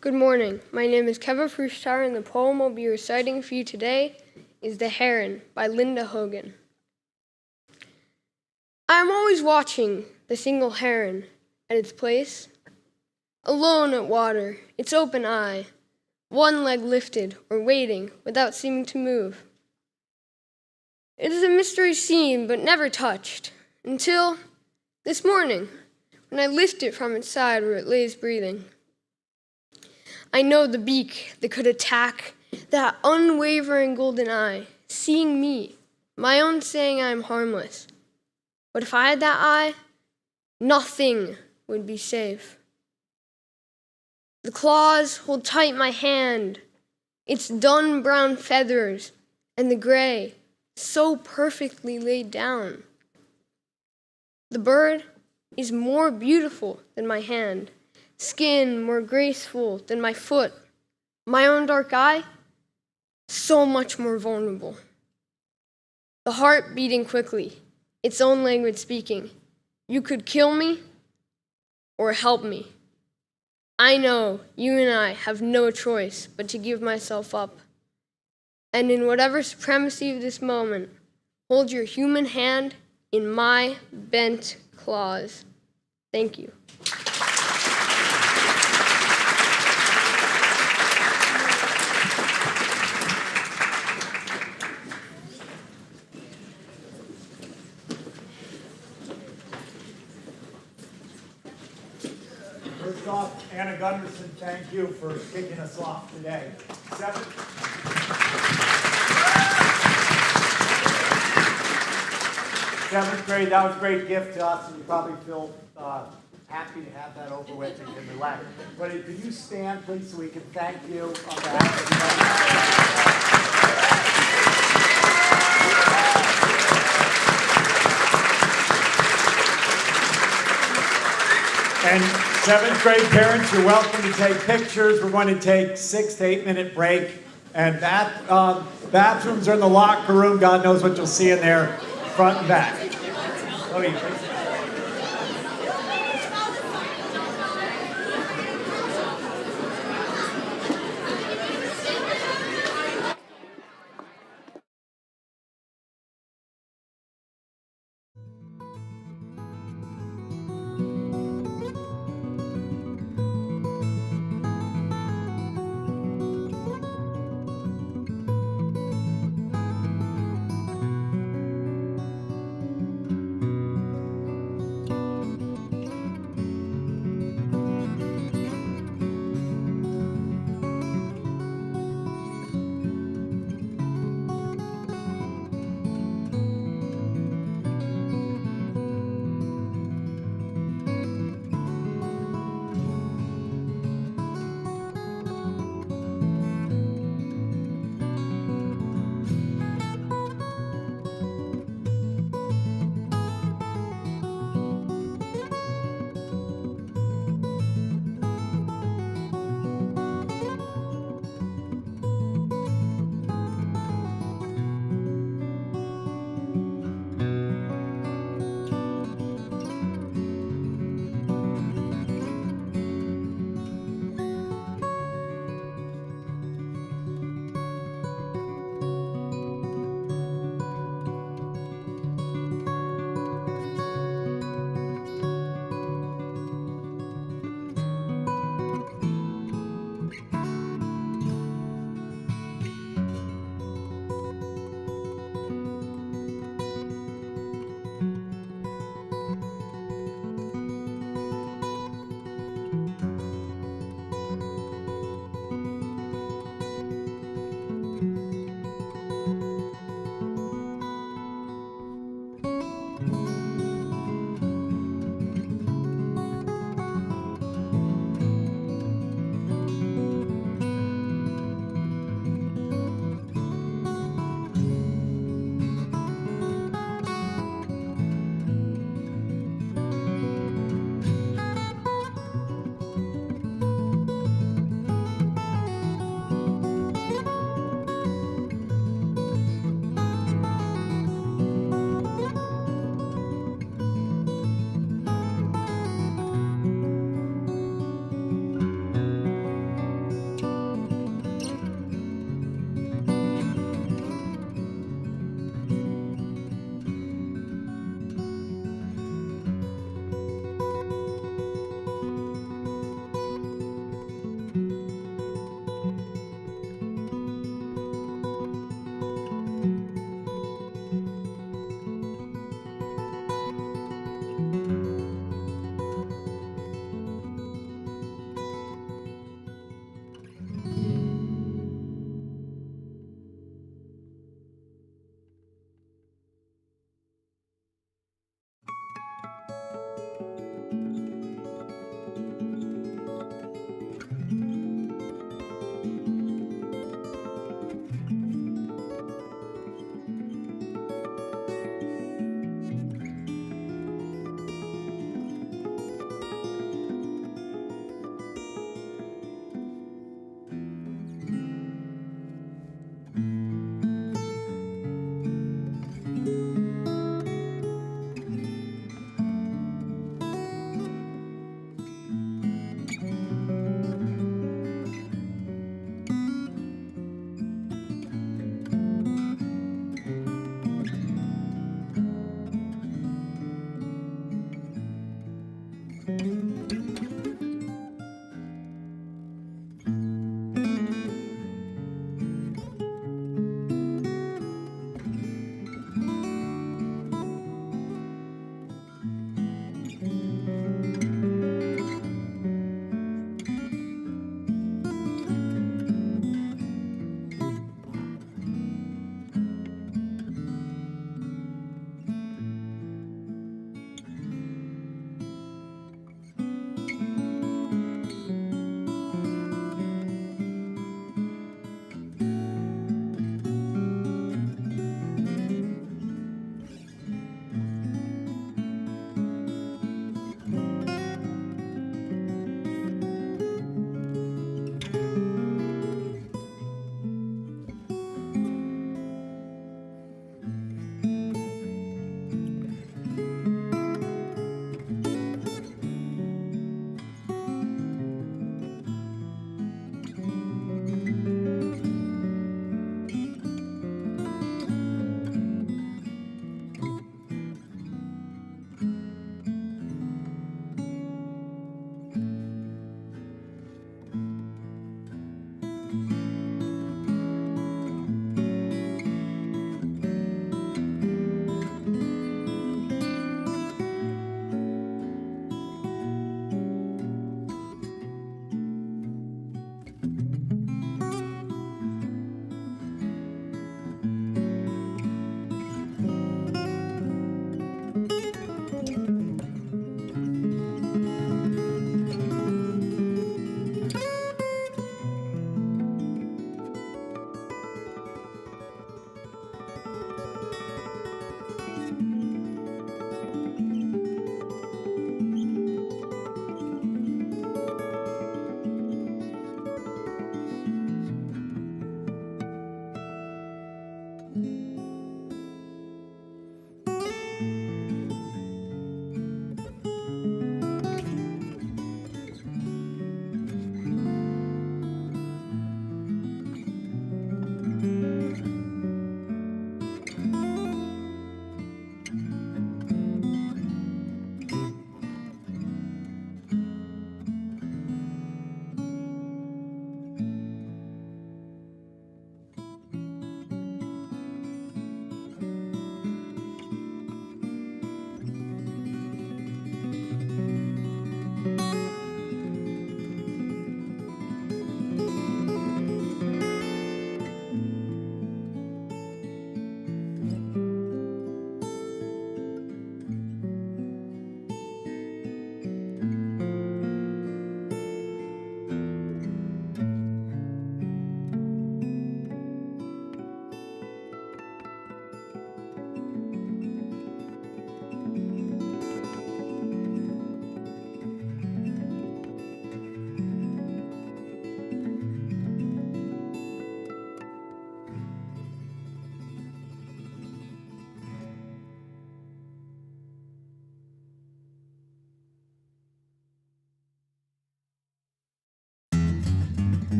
Good morning. My name is Kevin Frushtar, and the poem I'll be reciting for you today is The Heron by Linda Hogan. I am always watching the single heron at its place, alone at water, its open eye, one leg lifted or waiting without seeming to move. It is a mystery seen but never touched, until this morning, when I lift it from its side where it lays breathing. I know the beak that could attack, that unwavering golden eye, seeing me, my own saying I am harmless. But if I had that eye, nothing would be safe. The claws hold tight my hand, its dun brown feathers, and the gray so perfectly laid down. The bird is more beautiful than my hand, skin more graceful than my foot, my own dark eye, so much more vulnerable. The heart beating quickly, its own language speaking. You could kill me or help me. I know you and I have no choice but to give myself up. And in whatever supremacy of this moment, hold your human hand in my bent claws. Thank you. First off, Anna Gunderson, thank you for kicking us off today. Seventh grade, that was a great gift to us, and you probably feel happy to have that over with and can relax. But could you stand, please, so we can thank you on behalf of everybody? And seventh grade parents, you're welcome to take pictures. We're going to take 6 to 8 minute break. And bathrooms are in the locker room. God knows what you'll see in there, front and back.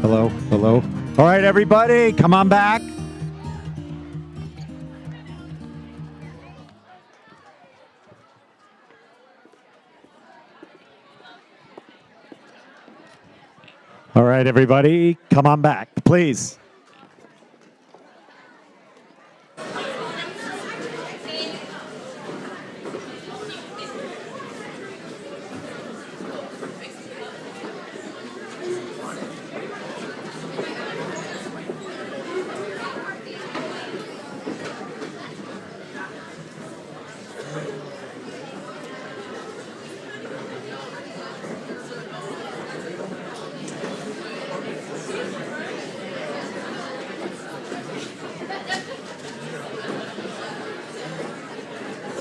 Hello, hello. All right, everybody, come on back. All right, everybody, come on back, please.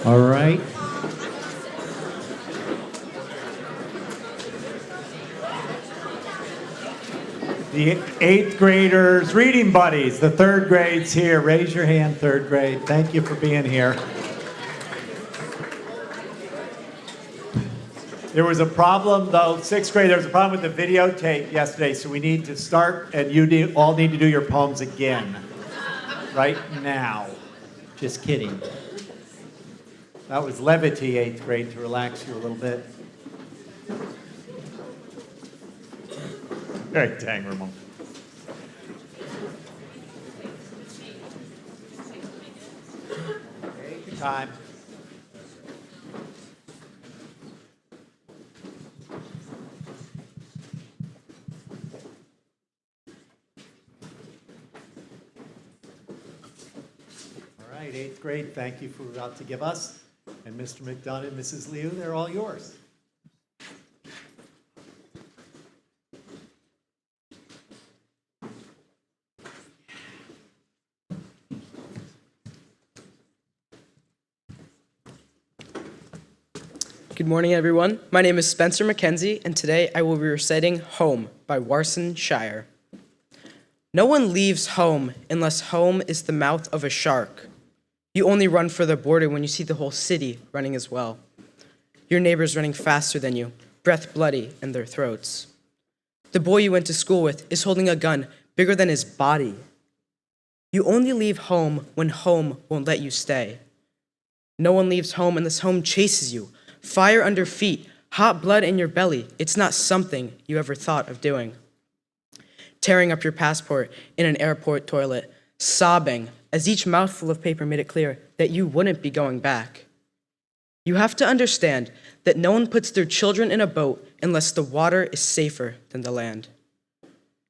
All right. The 8th graders, reading buddies, the 3rd grades here. Raise your hand, 3rd grade. Thank you for being here. There was a problem, though, 6th grade, there was a problem with the videotape yesterday, so we need to start, and you all need to do your poems again. Right now. Just kidding. That was levity, 8th grade, to relax you a little bit. All right, dang, Ramon. Take your time. All right, 8th grade, thank you for about to give us. And Mr. McDonough and Mrs. Liu, they're all yours. Good morning, everyone. My name is Spencer McKenzie, and today I will be reciting Home by Warson Shire. No one leaves home unless home is the mouth of a shark. You only run for the border when you see the whole city running as well. Your neighbors running faster than you, breath bloody in their throats. The boy you went to school with is holding a gun bigger than his body. You only leave home when home won't let you stay. No one leaves home unless home chases you. Fire under feet, hot blood in your belly. It's not something you ever thought of doing. Tearing up your passport in an airport toilet, sobbing as each mouthful of paper made it clear that you wouldn't be going back. You have to understand that no one puts their children in a boat unless the water is safer than the land.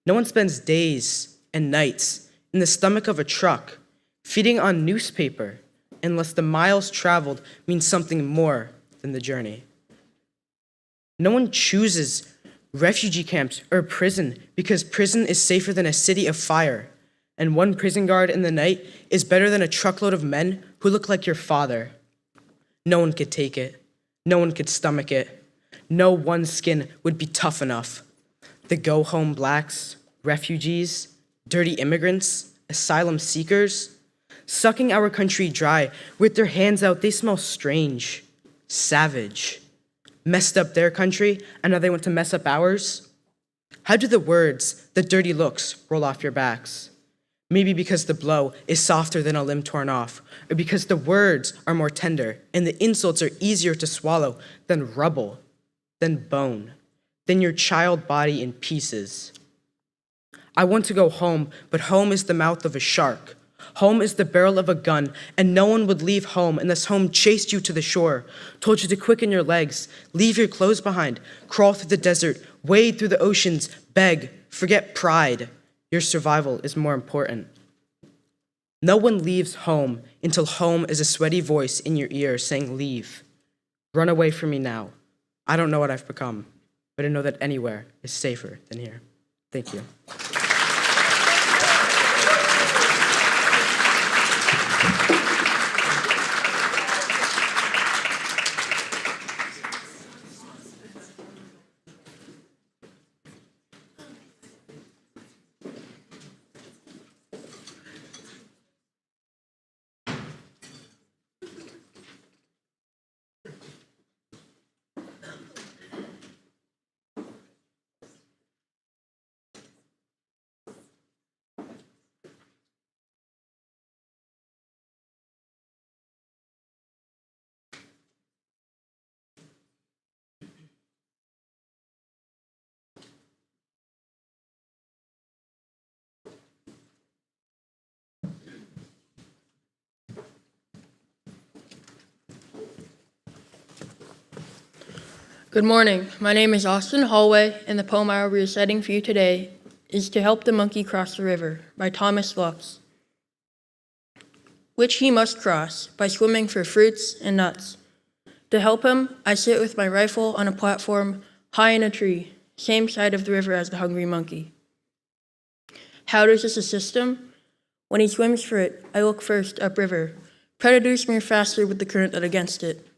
No one spends days and nights in the stomach of a truck, feeding on newspaper, unless the miles traveled means something more than the journey. No one chooses refugee camps or prison because prison is safer than a city of fire, and one prison guard in the night is better than a truckload of men who look like your father. No one could take it. No one could stomach it. No one skin would be tough enough. The go-home blacks, refugees, dirty immigrants, asylum seekers, sucking our country dry with their hands out, they smell strange. Savage. Messed up their country, and now they want to mess up ours? How do the words, the dirty looks, roll off your backs? Maybe because the blow is softer than a limb torn off, or because the words are more tender, and the insults are easier to swallow than rubble, than bone, than your child body in pieces. I want to go home, but home is the mouth of a shark. Home is the barrel of a gun, and no one would leave home unless home chased you to the shore, told you to quicken your legs, leave your clothes behind, crawl through the desert, wade through the oceans, beg, forget pride. Your survival is more important. No one leaves home until home is a sweaty voice in your ear saying, leave. Run away from me now. I don't know what I've become, but I know that anywhere is safer than here. Thank you. Good morning. My name is Austin Hallway, and the poem I will be reciting for you today is To Help the Monkey Cross the River by Thomas Lux, which he must cross by swimming for fruits and nuts. To help him, I sit with my rifle on a platform high in a tree, same side of the river as the hungry monkey. How does this assist him? When he swims for it, I look first upriver. Predators move faster with the current than against it.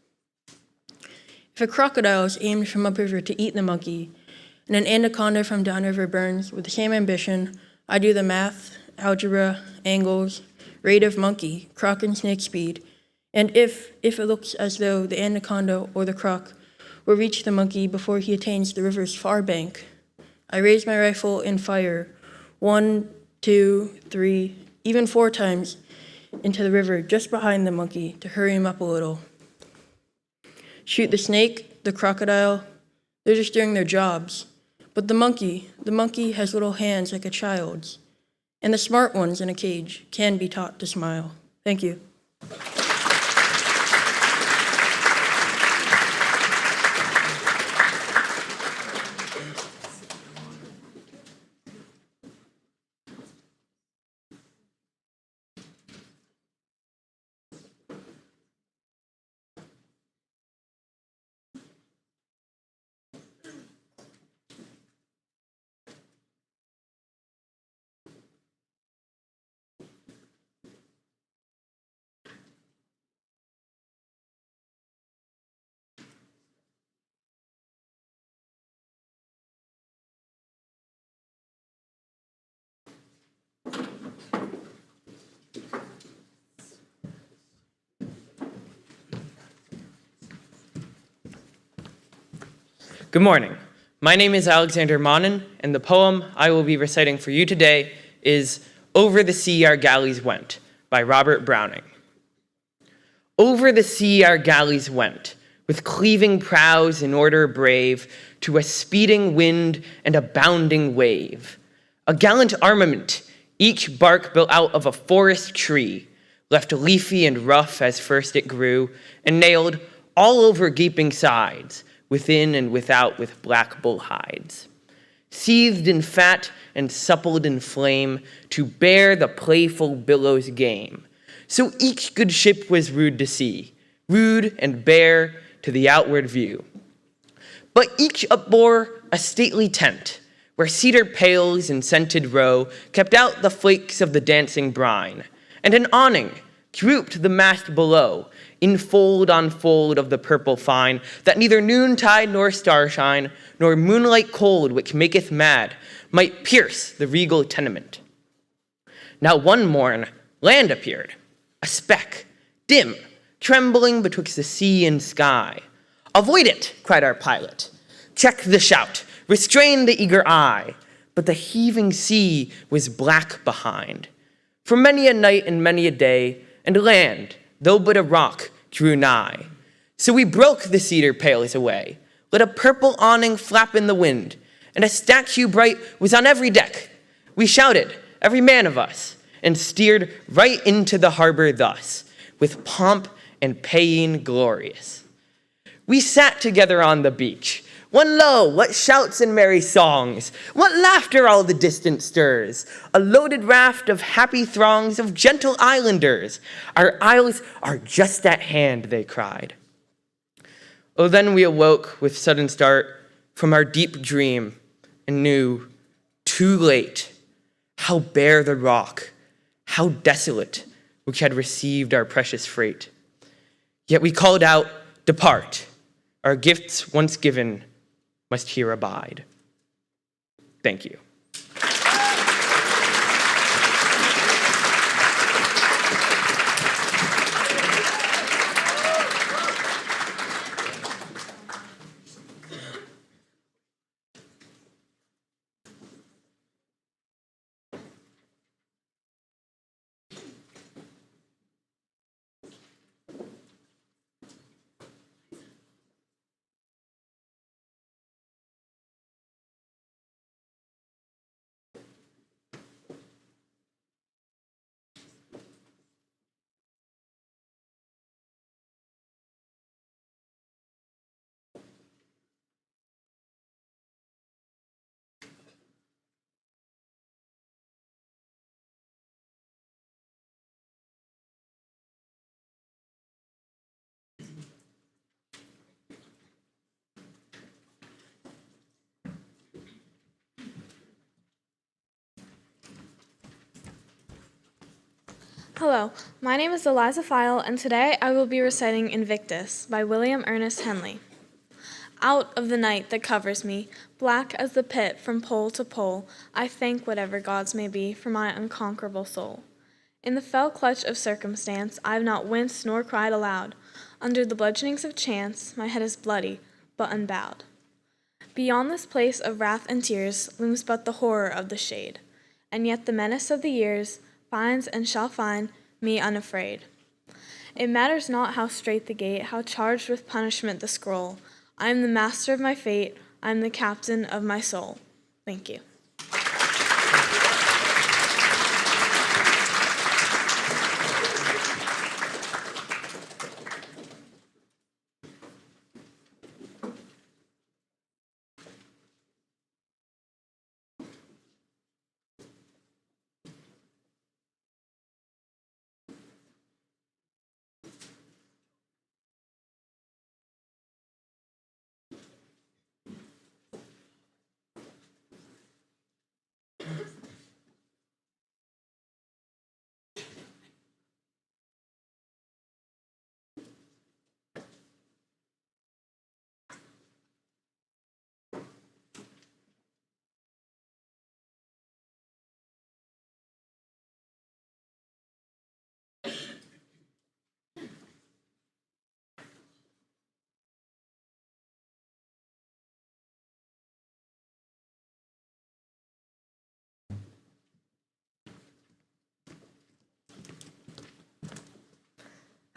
If a crocodile is aimed from upriver to eat the monkey, and an anaconda from downriver burns with the same ambition, I do the math, algebra, angles, rate of monkey, croc and snake speed, and if it looks as though the anaconda or the croc will reach the monkey before he attains the river's far bank, I raise my rifle and fire 1, 2, 3, even 4 times into the river just behind the monkey to hurry him up a little. Shoot the snake, the crocodile, they're just doing their jobs. But the monkey has little hands like a child's. And the smart ones in a cage can be taught to smile. Thank you. Good morning. My name is Alexander Monin, and the poem I will be reciting for you today is Over the Sea Our Galleys Went by Robert Browning. Over the sea our galleys went, with cleaving prows in order brave, to a speeding wind and a bounding wave. A gallant armament, each bark built out of a forest tree, left leafy and rough as first it grew, and nailed all over gaping sides, within and without with black bull hides. Seethed in fat and suppled in flame, to bear the playful billows' game. So each good ship was rude to see, rude and bare to the outward view. But each upbore a stately tent, where cedar pales and scented roe kept out the flakes of the dancing brine, and an awning drooped the mast below, in fold on fold of the purple fine, that neither noontide nor starshine, nor moonlight cold which maketh mad, might pierce the regal tenement. Now one morn land appeared, a speck, dim, trembling betwixt the sea and sky. Avoid it, cried our pilot. Check the shout, restrain the eager eye. But the heaving sea was black behind. For many a night and many a day, and land, though but a rock, drew nigh. So we broke the cedar pales away, let a purple awning flap in the wind, and a statue bright was on every deck. We shouted, every man of us, and steered right into the harbor thus, with pomp and paying glorious. We sat together on the beach. When lo, what shouts and merry songs, what laughter all the distance stirs, a loaded raft of happy throngs of gentle islanders. Our isles are just at hand, they cried. Oh, then we awoke with sudden start from our deep dream and knew, too late, how bare the rock, how desolate, which had received our precious freight. Yet we called out, depart, our gifts once given must here abide. Thank you. Hello, my name is Eliza File, and today I will be reciting Invictus by William Ernest Henley. Out of the night that covers me, black as the pit from pole to pole, I thank whatever gods may be for my unconquerable soul. In the fell clutch of circumstance, I have not winced nor cried aloud. Under the bludgeonings of chance, my head is bloody, but unbowed. Beyond this place of wrath and tears looms but the horror of the shade, and yet the menace of the years finds and shall find me unafraid. It matters not how strait the gate, how charged with punishment the scroll. I am the master of my fate, I am the captain of my soul. Thank you.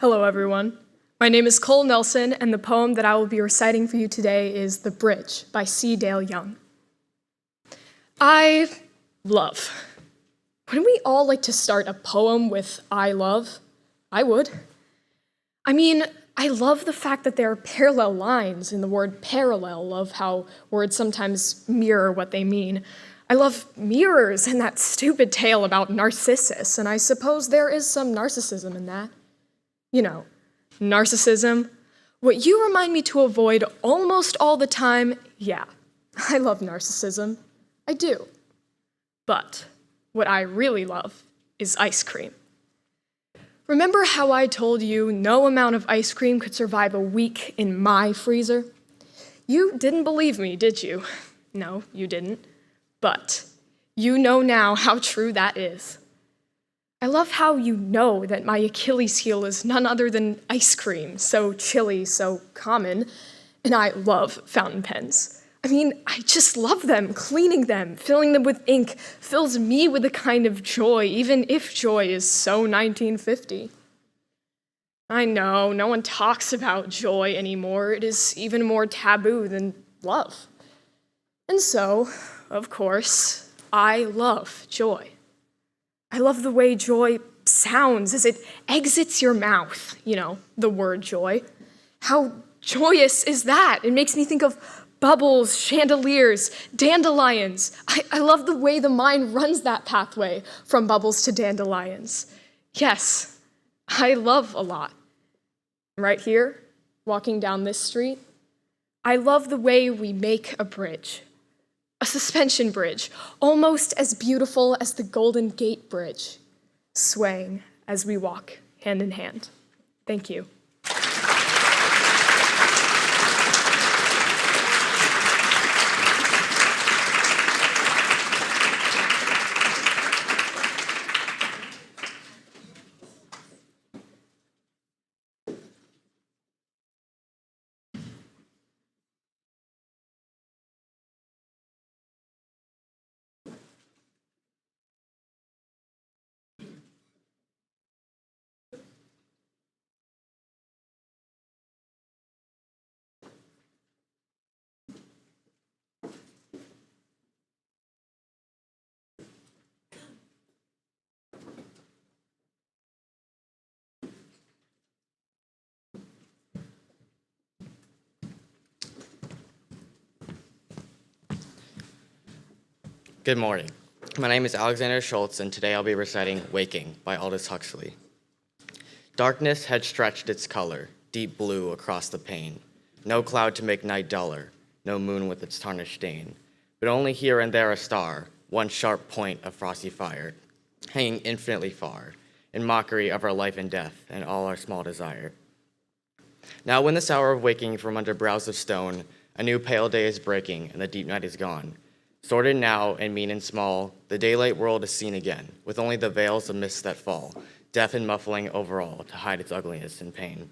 Hello, everyone. My name is Cole Nelson, and the poem that I will be reciting for you today is The Bridge by C. Dale Young. I love. Wouldn't we all like to start a poem with I love? I would. I mean, I love the fact that there are parallel lines in the word parallel. Love how words sometimes mirror what they mean. I love mirrors and that stupid tale about Narcissus, and I suppose there is some narcissism in that. You know, narcissism. What you remind me to avoid almost all the time, yeah, I love narcissism. I do. But what I really love is ice cream. Remember how I told you no amount of ice cream could survive a week in my freezer? You didn't believe me, did you? No, you didn't. But you know now how true that is. I love how you know that my Achilles heel is none other than ice cream, so chilly, so common, and I love fountain pens. I mean, I just love them. Cleaning them, filling them with ink fills me with a kind of joy, even if joy is so 1950. I know, no one talks about joy anymore. It is even more taboo than love. And so, of course, I love joy. I love the way joy sounds as it exits your mouth, you know, the word joy. How joyous is that? It makes me think of bubbles, chandeliers, dandelions. I love the way the mind runs that pathway from bubbles to dandelions. Yes, I love a lot. Right here, walking down this street, I love the way we make a bridge. A suspension bridge, almost as beautiful as the Golden Gate Bridge, swaying as we walk hand in hand. Thank you. Good morning. My name is Alexander Schultz, and today I'll be reciting Waking by Aldous Huxley. Darkness had stretched its color, deep blue across the pane. No cloud to make night duller, no moon with its tarnished stain, but only here and there a star, one sharp point of frosty fire, hanging infinitely far, in mockery of our life and death and all our small desire. Now when this hour of waking from under brows of stone, a new pale day is breaking and the deep night is gone. Sorted now and mean and small, the daylight world is seen again, with only the veils of mist that fall, deaf and muffling over all to hide its ugliness and pain.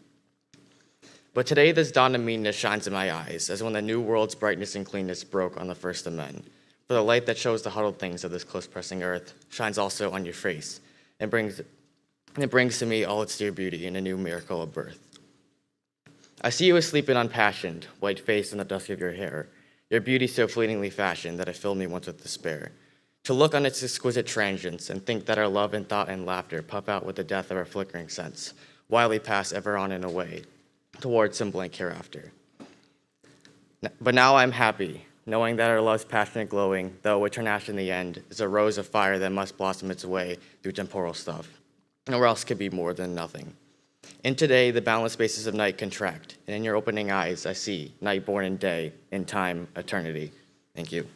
But today this dawn of meanness shines in my eyes, as when the new world's brightness and cleanness broke on the first of men. For the light that shows the huddled things of this close-pressing earth shines also on your face, and it brings to me all its dear beauty in a new miracle of birth. I see you asleep and unpassioned, white-faced in the dusk of your hair, your beauty so fleetingly fashioned that it filled me once with despair. To look on its exquisite transience and think that our love and thought and laughter puff out with the death of our flickering sense, while we pass ever on and away, towards some blank hereafter. But now I'm happy, knowing that our love's passionate glowing, though it turn ash in the end, is a rose of fire that must blossom its way through temporal stuff, nor else could be more than nothing. In today, the boundless spaces of night contract, and in your opening eyes, I see night born in day, in time, eternity. Thank you.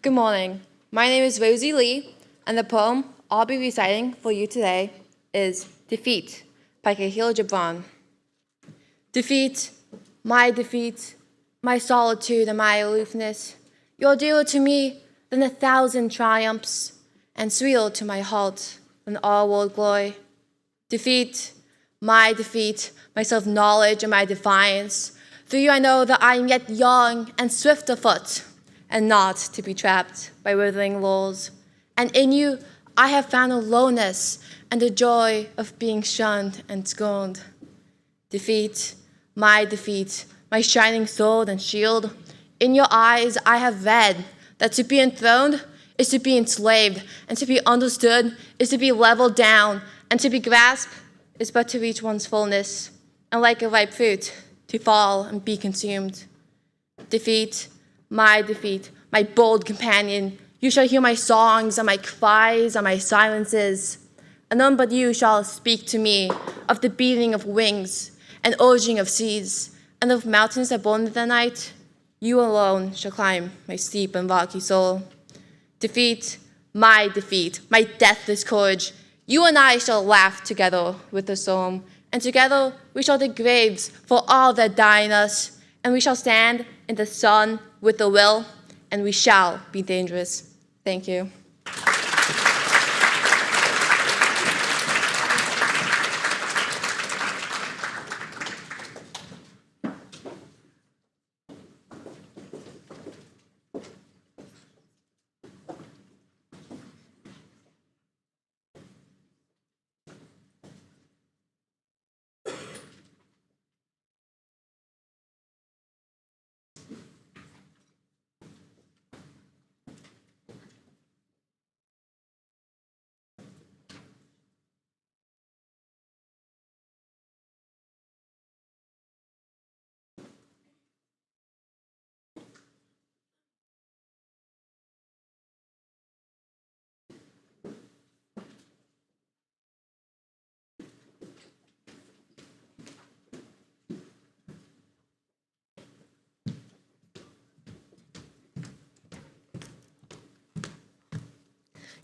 Good morning. My name is Rosie Lee, and the poem I'll be reciting for you today is Defeat by Khalil Gibran. Defeat, my solitude and my aloofness, you're dearer to me than 1,000 triumphs, and sweeter to my heart than all world glory. Defeat, my self-knowledge and my defiance. Through you I know that I am yet young and swift of foot, and not to be trapped by withering laws. And in you, I have found aloneness and the joy of being shunned and scorned. Defeat, my shining sword and shield. In your eyes, I have read that to be enthroned is to be enslaved, and to be understood is to be leveled down, and to be grasped is but to reach one's fullness, and like a ripe fruit, to fall and be consumed. Defeat, my bold companion, you shall hear my songs and my cries and my silences, and none but you shall speak to me of the beating of wings and urging of seas, and of mountains that burn in the night. You alone shall climb my steep and rocky soul. Defeat, my deathless courage, you and I shall laugh together with the storm, and together we shall dig graves for all that die in us, and we shall stand in the sun with the will, and we shall be dangerous. Thank you.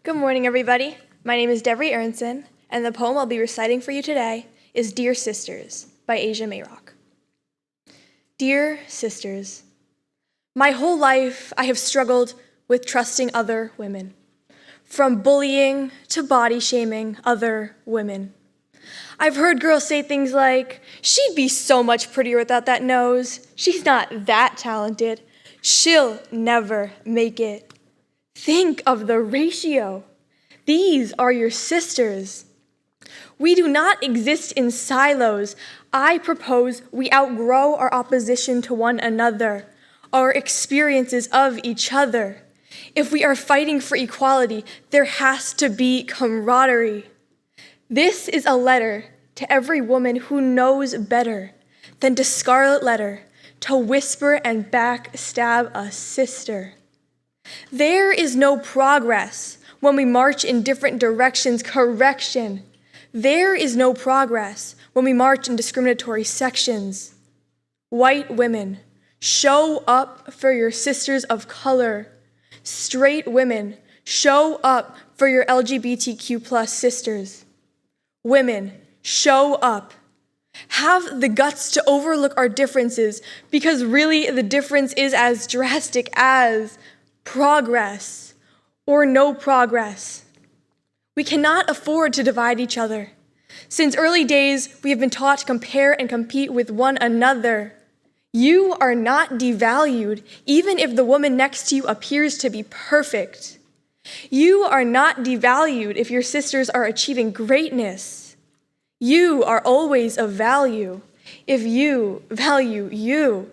Good morning, everybody. My name is Devery Ernson, and the poem I'll be reciting for you today is Dear Sisters by Asia Mayrock. Dear sisters, my whole life I have struggled with trusting other women, from bullying to body shaming other women. I've heard girls say things like, she'd be so much prettier without that nose. She's not that talented. She'll never make it. Think of the ratio. These are your sisters. We do not exist in silos. I propose we outgrow our opposition to one another, our experiences of each other. If we are fighting for equality, there has to be camaraderie. This is a letter to every woman who knows better than to scarlet letter, to whisper and backstab a sister. There is no progress when we march in different directions. Correction. There is no progress when we march in discriminatory sections. White women, show up for your sisters of color. Straight women, show up for your LGBTQ+ sisters. Women, show up. Have the guts to overlook our differences, because really the difference is as drastic as progress or no progress. We cannot afford to divide each other. Since early days, we have been taught to compare and compete with one another. You are not devalued, even if the woman next to you appears to be perfect. You are not devalued if your sisters are achieving greatness. You are always of value if you value you.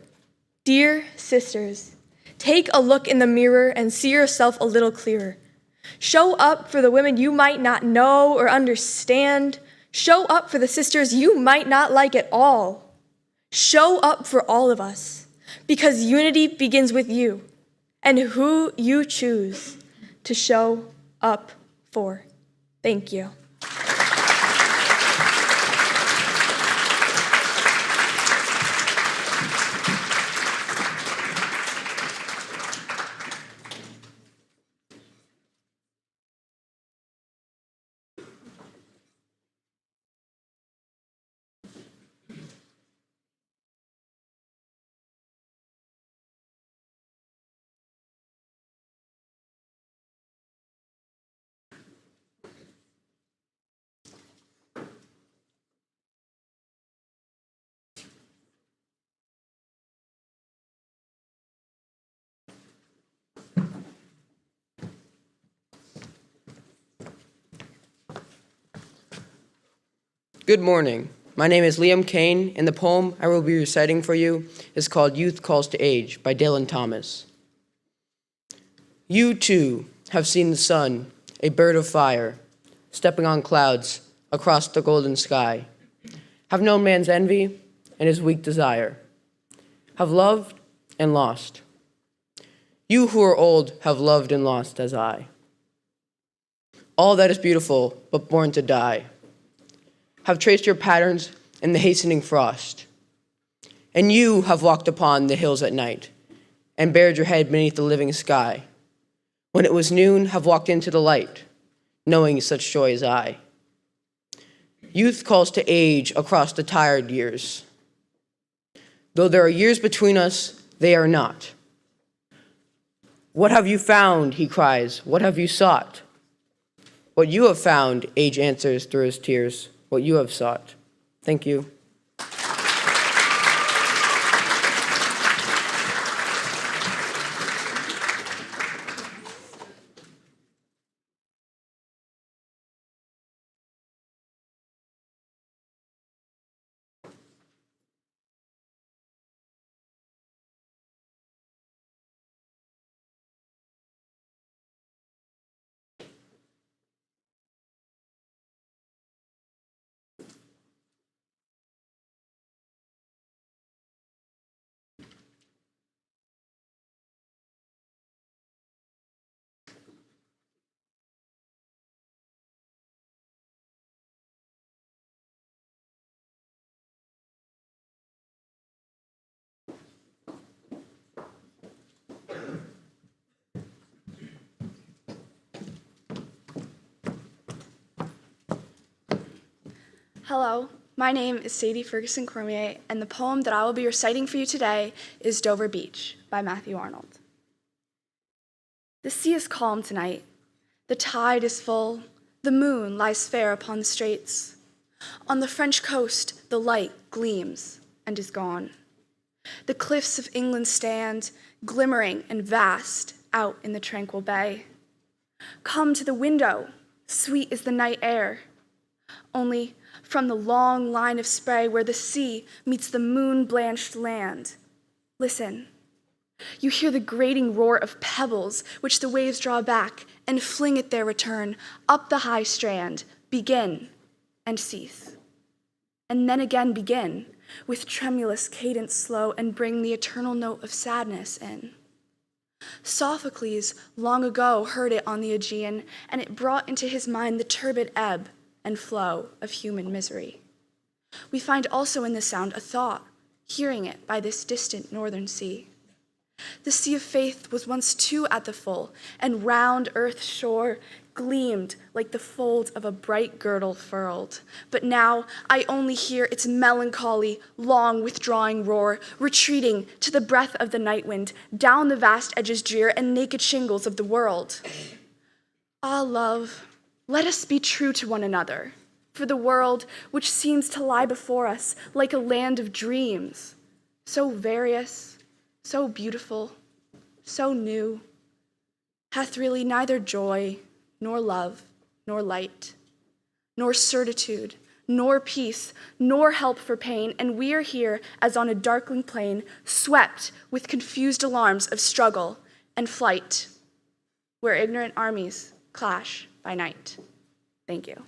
Dear sisters, take a look in the mirror and see yourself a little clearer. Show up for the women you might not know or understand. Show up for the sisters you might not like at all. Show up for all of us, because unity begins with you and who you choose to show up for. Thank you. Good morning. My name is Liam Kane, and the poem I will be reciting for you is called Youth Calls to Age by Dylan Thomas. You, too, have seen the sun, a bird of fire, stepping on clouds across the golden sky, have known man's envy and his weak desire, have loved and lost. You who are old have loved and lost as I. All that is beautiful but born to die, have traced your patterns in the hastening frost. And you have walked upon the hills at night and bared your head beneath the living sky. When it was noon, have walked into the light, knowing such joy as I. Youth calls to age across the tired years. Though there are years between us, they are not. What have you found, he cries, what have you sought? What you have found, age answers through his tears, what you have sought. Thank you. Hello, My name is Sadie Ferguson Cormier, and the poem that I will be reciting for you today is Dover Beach by Matthew Arnold. The sea is calm tonight. The tide is full. The moon lies fair upon the straits. On the French coast, the light gleams and is gone. The cliffs of England stand, glimmering and vast, out in the tranquil bay. Come to the window, sweet is the night air. Only from the long line of spray where the sea meets the moon-blanched land, listen. You hear the grating roar of pebbles which the waves draw back and fling at their return up the high strand, begin and cease. And then again begin, with tremulous cadence slow, and bring the eternal note of sadness in. Sophocles long ago heard it on the Aegean, and it brought into his mind the turbid ebb and flow of human misery. We find also in the sound a thought, hearing it by this distant northern sea. The sea of faith was once too at the full, and round earth's shore gleamed like the folds of a bright girdle furled. But now I only hear its melancholy, long withdrawing roar, retreating to the breath of the night wind, down the vast edges drear and naked shingles of the world. Ah, love, let us be true to one another, for the world, which seems to lie before us like a land of dreams, so various, so beautiful, so new, hath really neither joy, nor love, nor light, nor certitude, nor peace, nor help for pain, and we are here as on a darkling plain, swept with confused alarms of struggle and flight, where ignorant armies clash by night. Thank you.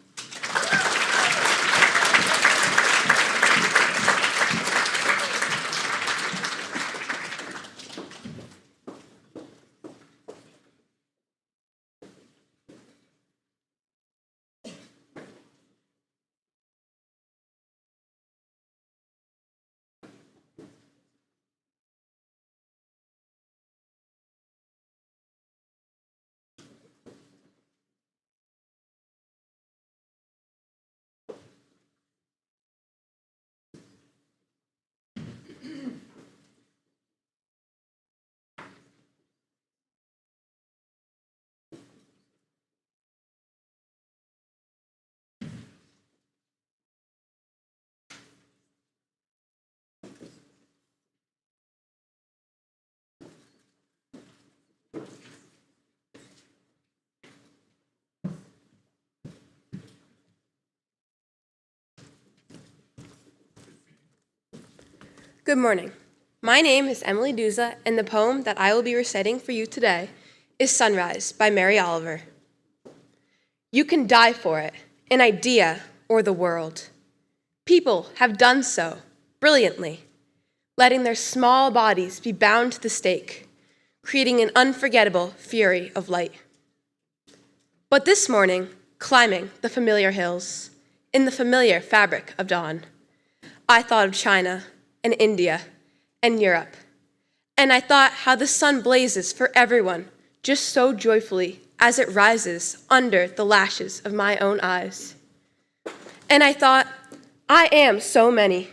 Good morning. My name is Emily Duza, and the poem that I will be reciting for you today is Sunrise by Mary Oliver. You can die for it, an idea or the world. People have done so brilliantly, letting their small bodies be bound to the stake, creating an unforgettable fury of light. But this morning, climbing the familiar hills, in the familiar fabric of dawn, I thought of China and India and Europe, and I thought how the sun blazes for everyone just so joyfully as it rises under the lashes of my own eyes. And I thought, I am so many.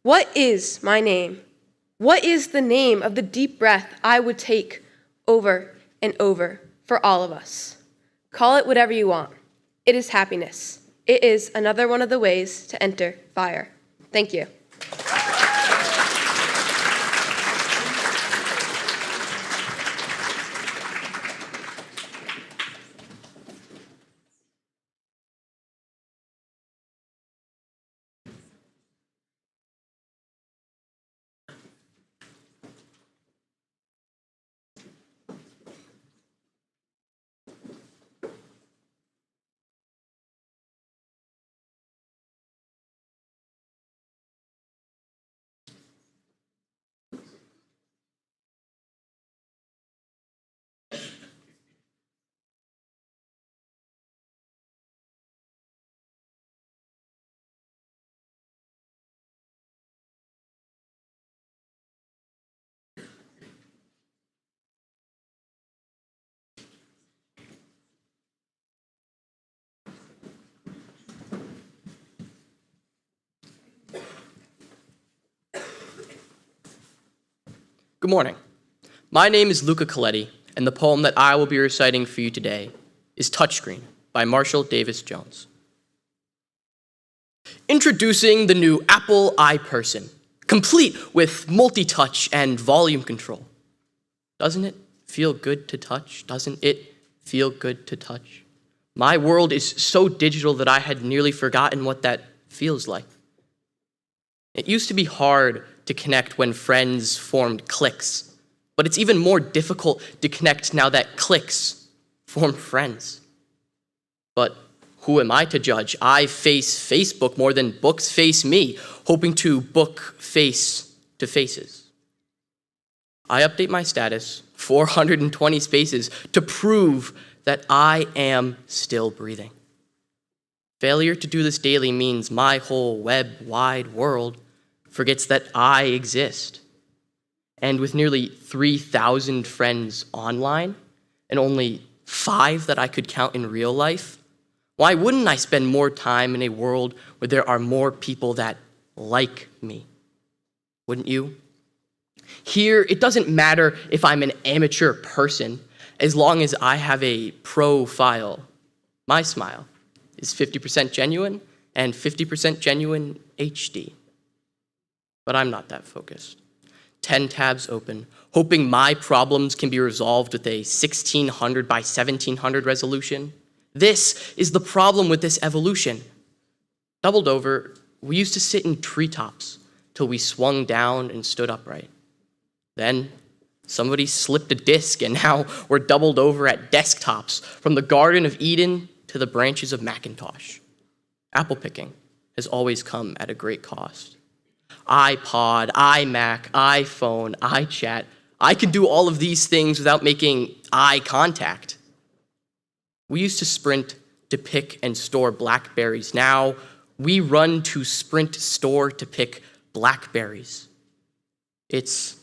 What is my name? What is the name of the deep breath I would take over and over for all of us? Call it whatever you want. It is happiness. It is another one of the ways to enter fire. Thank you. Good morning. My name is Luca Coletti, and the poem that I will be reciting for you today is Touchscreen by Marshall Davis Jones. Introducing the new Apple iPerson, complete with multi-touch and volume control. Doesn't it feel good to touch? Doesn't it feel good to touch? My world is so digital that I had nearly forgotten what that feels like. It used to be hard to connect when friends formed cliques, but it's even more difficult to connect now that cliques form friends. But who am I to judge? I face Facebook more than books face me, hoping to book face to faces. I update my status 420 spaces to prove that I am still breathing. Failure to do this daily means my whole web-wide world forgets that I exist. And with nearly 3,000 friends online and only 5 that I could count in real life, why wouldn't I spend more time in a world where there are more people that like me? Wouldn't you? Here, it doesn't matter if I'm an amateur person, as long as I have a profile. My smile is 50% genuine and 50% genuine HD. But I'm not that focused. 10 tabs open, hoping my problems can be resolved with a 1600 by 1700 resolution. This is the problem with this evolution. Doubled over, we used to sit in treetops till we swung down and stood upright. Then somebody slipped a disc and now we're doubled over at desktops from the Garden of Eden to the branches of Macintosh. Apple picking has always come at a great cost. iPod, iMac, iPhone, iChat. I can do all of these things without making eye contact. We used to sprint to pick and store blackberries. Now we run to Sprint store to pick blackberries. It's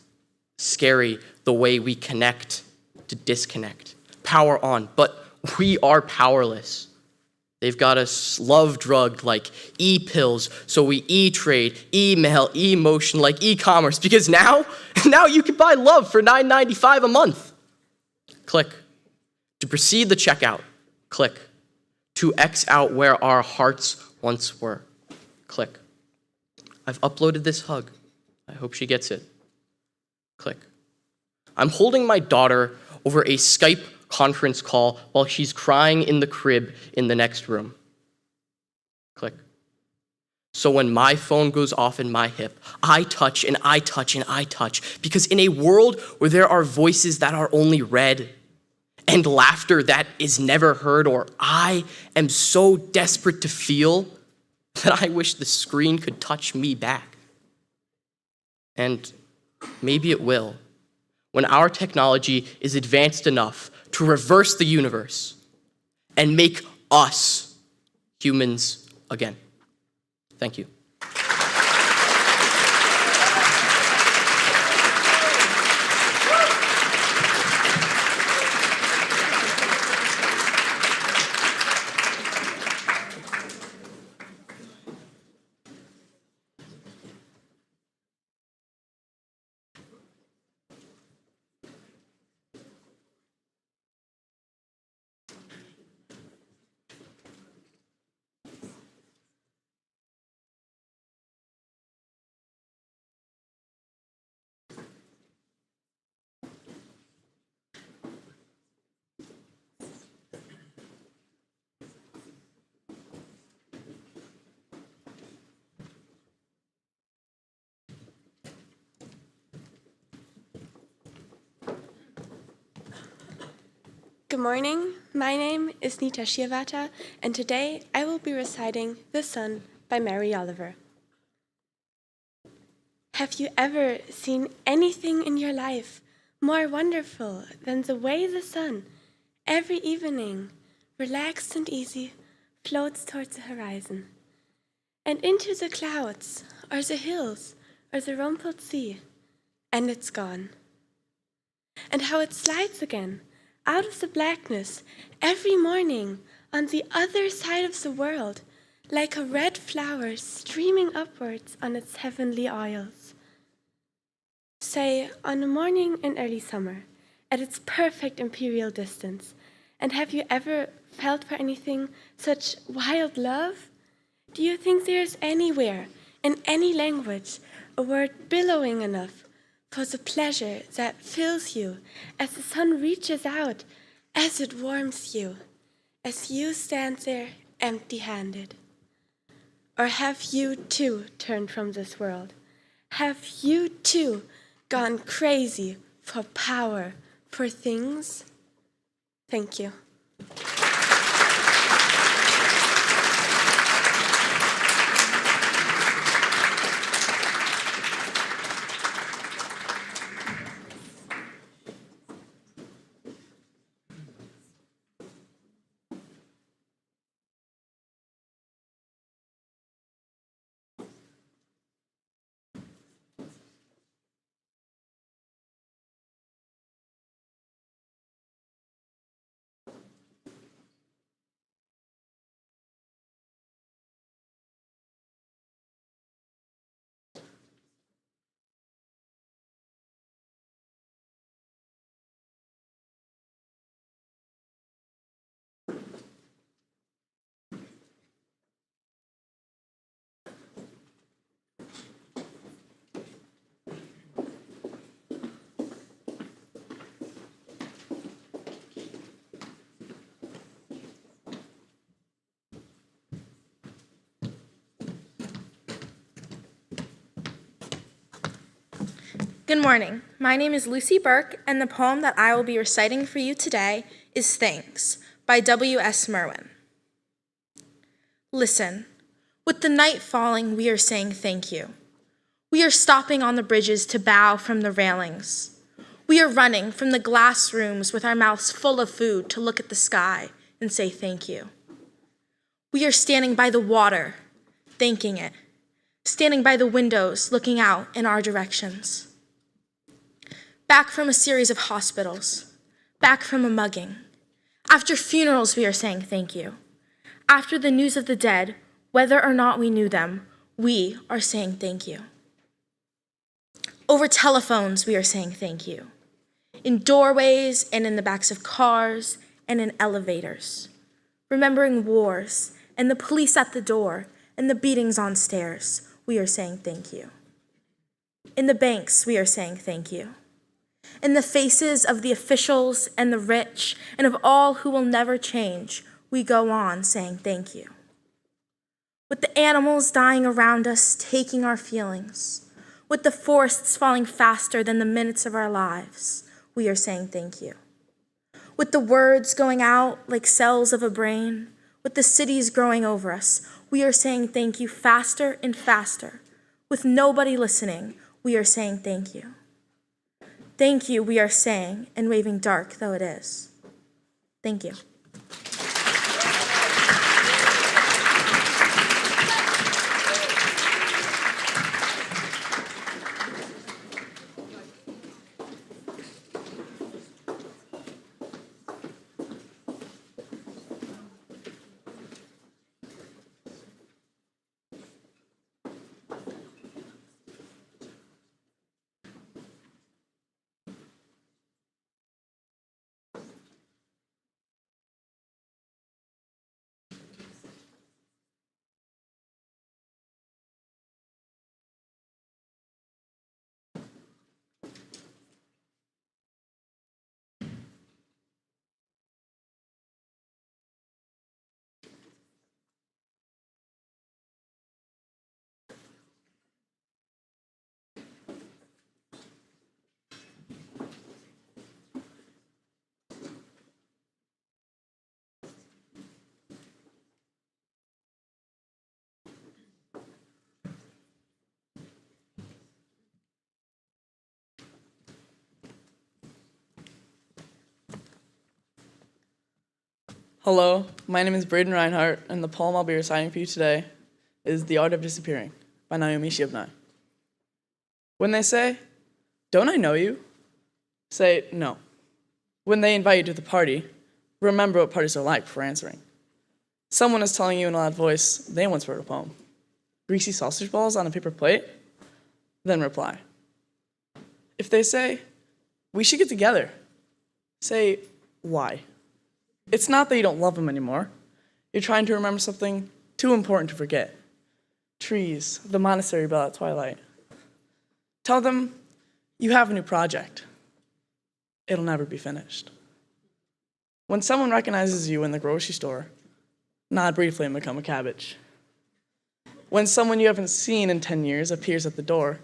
scary the way we connect to disconnect. Power on, but we are powerless. They've got us love-drugged like e-pills, so we e-trade, email, e-motion like e-commerce, because now you can buy love for $9.95 a month. Click. To proceed the checkout, click. To X out where our hearts once were, click. I've uploaded this hug. I hope she gets it. Click. I'm holding my daughter over a Skype conference call while she's crying in the crib in the next room. Click. So when my phone goes off in my hip, I touch and I touch and I touch, because in a world where there are voices that are only read and laughter that is never heard, or I am so desperate to feel that I wish the screen could touch me back. And maybe it will, when our technology is advanced enough to reverse the universe and make us humans again. Thank you. Good morning, my name is Nita Shirvata, and today I will be reciting The Sun by Mary Oliver. Have you ever seen anything in your life more wonderful than the way the sun, every evening, relaxed and easy, floats towards the horizon, and into the clouds, or the hills, or the rumpled sea, and it's gone? And how it slides again, out of the blackness, every morning, on the other side of the world, like a red flower streaming upwards on its heavenly oils. Say, on a morning in early summer, at its perfect imperial distance, and have you ever felt for anything such wild love? Do you think there is anywhere, in any language, a word billowing enough for the pleasure that fills you as the sun reaches out, as it warms you, as you stand there empty-handed? Or have you too turned from this world? Have you too gone crazy for power, for things? Thank you. Good morning. My name is Lucy Burke, and the poem that I will be reciting for you today is Thanks by W.S. Merwin. Listen, with the night falling, we are saying thank you. We are stopping on the bridges to bow from the railings. We are running from the glass rooms with our mouths full of food to look at the sky and say thank you. We are standing by the water, thanking it, standing by the windows, looking out in our directions. Back from a series of hospitals, back from a mugging. After funerals, we are saying thank you. After the news of the dead, whether or not we knew them, we are saying thank you. Over telephones, we are saying thank you. In doorways and in the backs of cars and in elevators. Remembering wars and the police at the door and the beatings on stairs, we are saying thank you. In the banks, we are saying thank you. In the faces of the officials and the rich and of all who will never change, we go on saying thank you. With the animals dying around us, taking our feelings, with the forests falling faster than the minutes of our lives, we are saying thank you. With the words going out like cells of a brain, with the cities growing over us, we are saying thank you faster and faster. With nobody listening, we are saying thank you. Thank you, we are saying, and waving dark though it is. Thank you. Hello, my name is Braden Reinhardt, and the poem I'll be reciting for you today is The Art of Disappearing by Naomi Shibnai. When they say, "Don't I know you?" say no. When they invite you to the party, remember what parties are like before answering. Someone is telling you in a loud voice they once wrote a poem. Greasy sausage balls on a paper plate? Then reply. If they say, we should get together, say, why? It's not that you don't love them anymore. You're trying to remember something too important to forget. Trees, the monastery bell at twilight. Tell them you have a new project. It'll never be finished. When someone recognizes you in the grocery store, nod briefly and become a cabbage. When someone you haven't seen in 10 years appears at the door,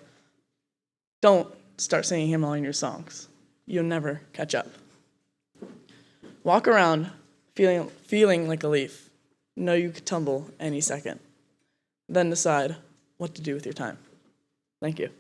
don't start singing him all in your songs. You'll never catch up. Walk around feeling like a leaf. Know you could tumble any second. Then decide what to do with your time. Thank you.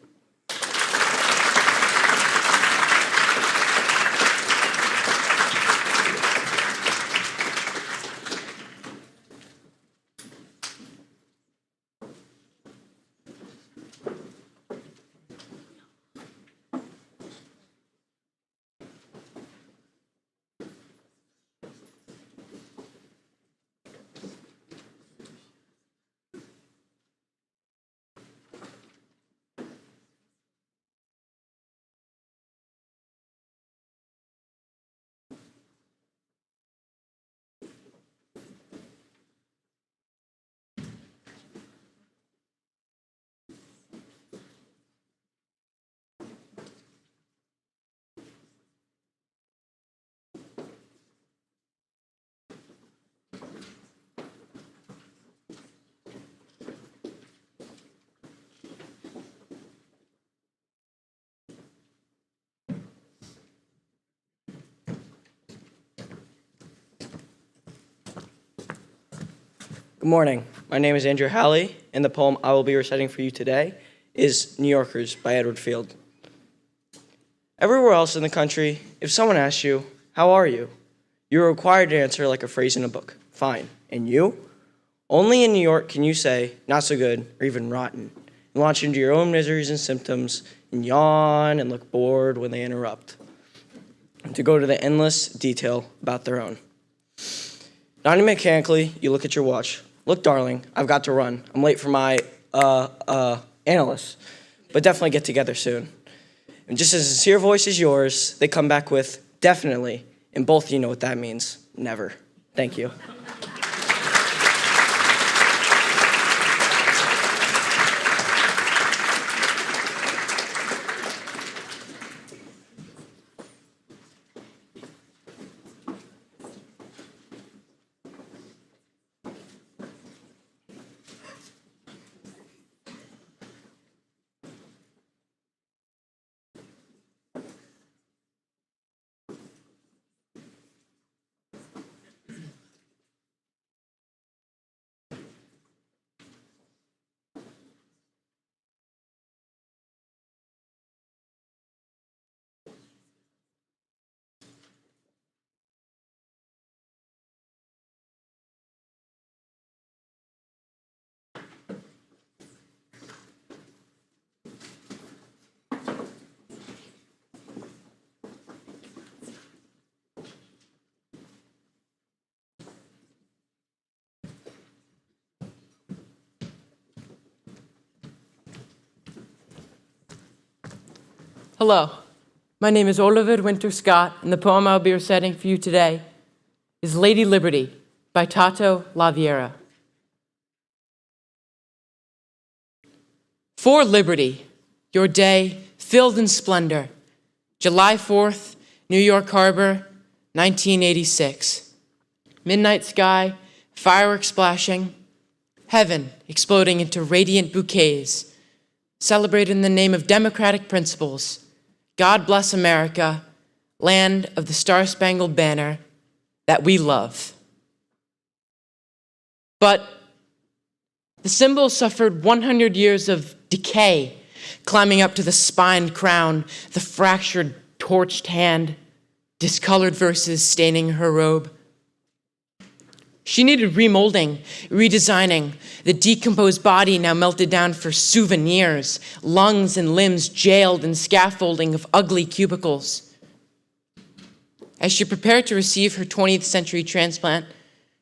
Good morning. My name is Andrew Halley, and the poem I will be reciting for you today is New Yorkers by Edward Field. Everywhere else in the country, if someone asks you, how are you? You're required to answer like a phrase in a book. Fine. And you? Only in New York can you say, not so good, or even rotten, and launch into your own miseries and symptoms, and yawn and look bored when they interrupt, and to go to the endless detail about their own. Nodding mechanically, you look at your watch. Look, darling, I've got to run. I'm late for my, analyst, but definitely get together soon. And just as a sincere voice as yours, they come back with, definitely, and both of you know what that means, never. Thank you. Hello, my name is Oliver Winter Scott, and the poem I'll be reciting for you today is Lady Liberty by Tato Laviera. For liberty, your day filled in splendor, July 4th, New York Harbor, 1986. Midnight sky, fireworks splashing, heaven exploding into radiant bouquets, celebrated in the name of democratic principles. God bless America, land of the Star-Spangled Banner that we love. But the symbol suffered 100 years of decay, climbing up to the spined crown, the fractured, torched hand, discolored verses staining her robe. She needed remolding, redesigning, the decomposed body now melted down for souvenirs, lungs and limbs jailed in scaffolding of ugly cubicles. As she prepared to receive her 20th century transplant,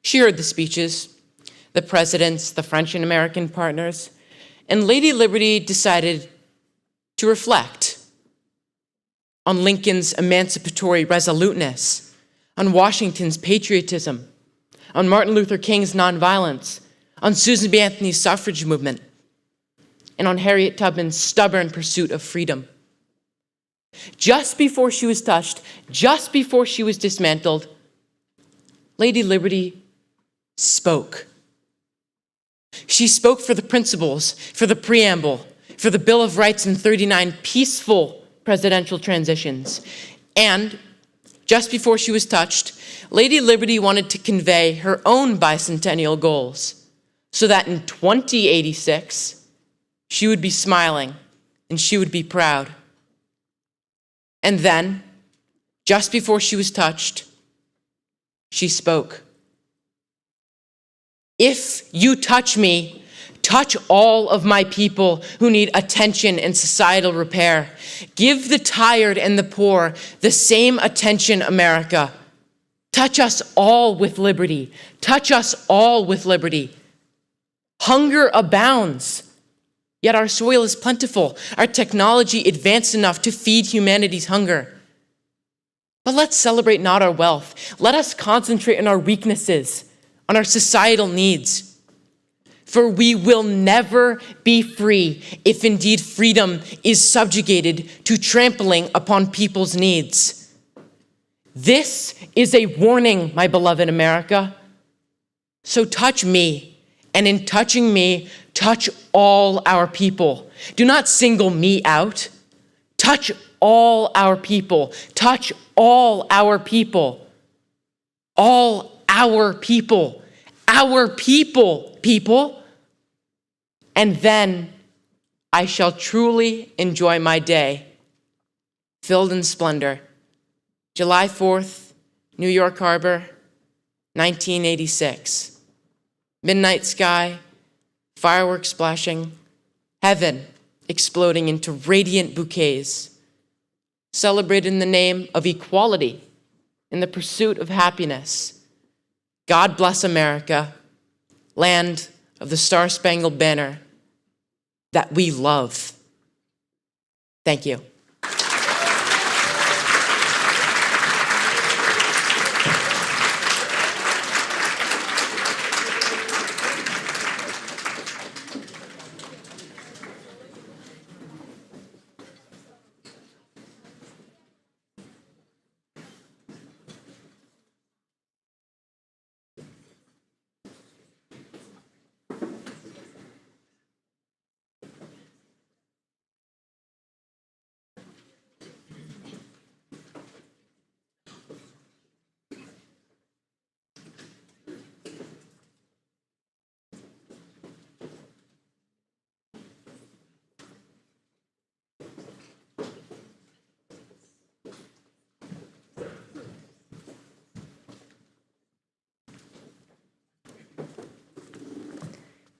she heard the speeches, the presidents, the French and American partners, and Lady Liberty decided to reflect on Lincoln's emancipatory resoluteness, on Washington's patriotism, on Martin Luther King's nonviolence, on Susan B. Anthony's suffrage movement, and on Harriet Tubman's stubborn pursuit of freedom. Just before she was touched, just before she was dismantled, Lady Liberty spoke. She spoke for the principles, for the preamble, for the Bill of Rights and 39 peaceful presidential transitions. And just before she was touched, Lady Liberty wanted to convey her own bicentennial goals so that in 2086, she would be smiling and she would be proud. And then, just before she was touched, she spoke. If you touch me, touch all of my people who need attention and societal repair. Give the tired and the poor the same attention, America. Touch us all with liberty. Touch us all with liberty. Hunger abounds, yet our soil is plentiful, our technology advanced enough to feed humanity's hunger. But let's celebrate not our wealth. Let us concentrate on our weaknesses, on our societal needs. For we will never be free if indeed freedom is subjugated to trampling upon people's needs. This is a warning, my beloved America. So touch me, and in touching me, touch all our people. Do not single me out. Touch all our people. Touch all our people. All our people. Our people, people. And then I shall truly enjoy my day, filled in splendor. July 4th, New York Harbor, 1986. Midnight sky, fireworks splashing, heaven exploding into radiant bouquets. Celebrated in the name of equality, in the pursuit of happiness. God bless America, land of the Star-Spangled Banner that we love. Thank you.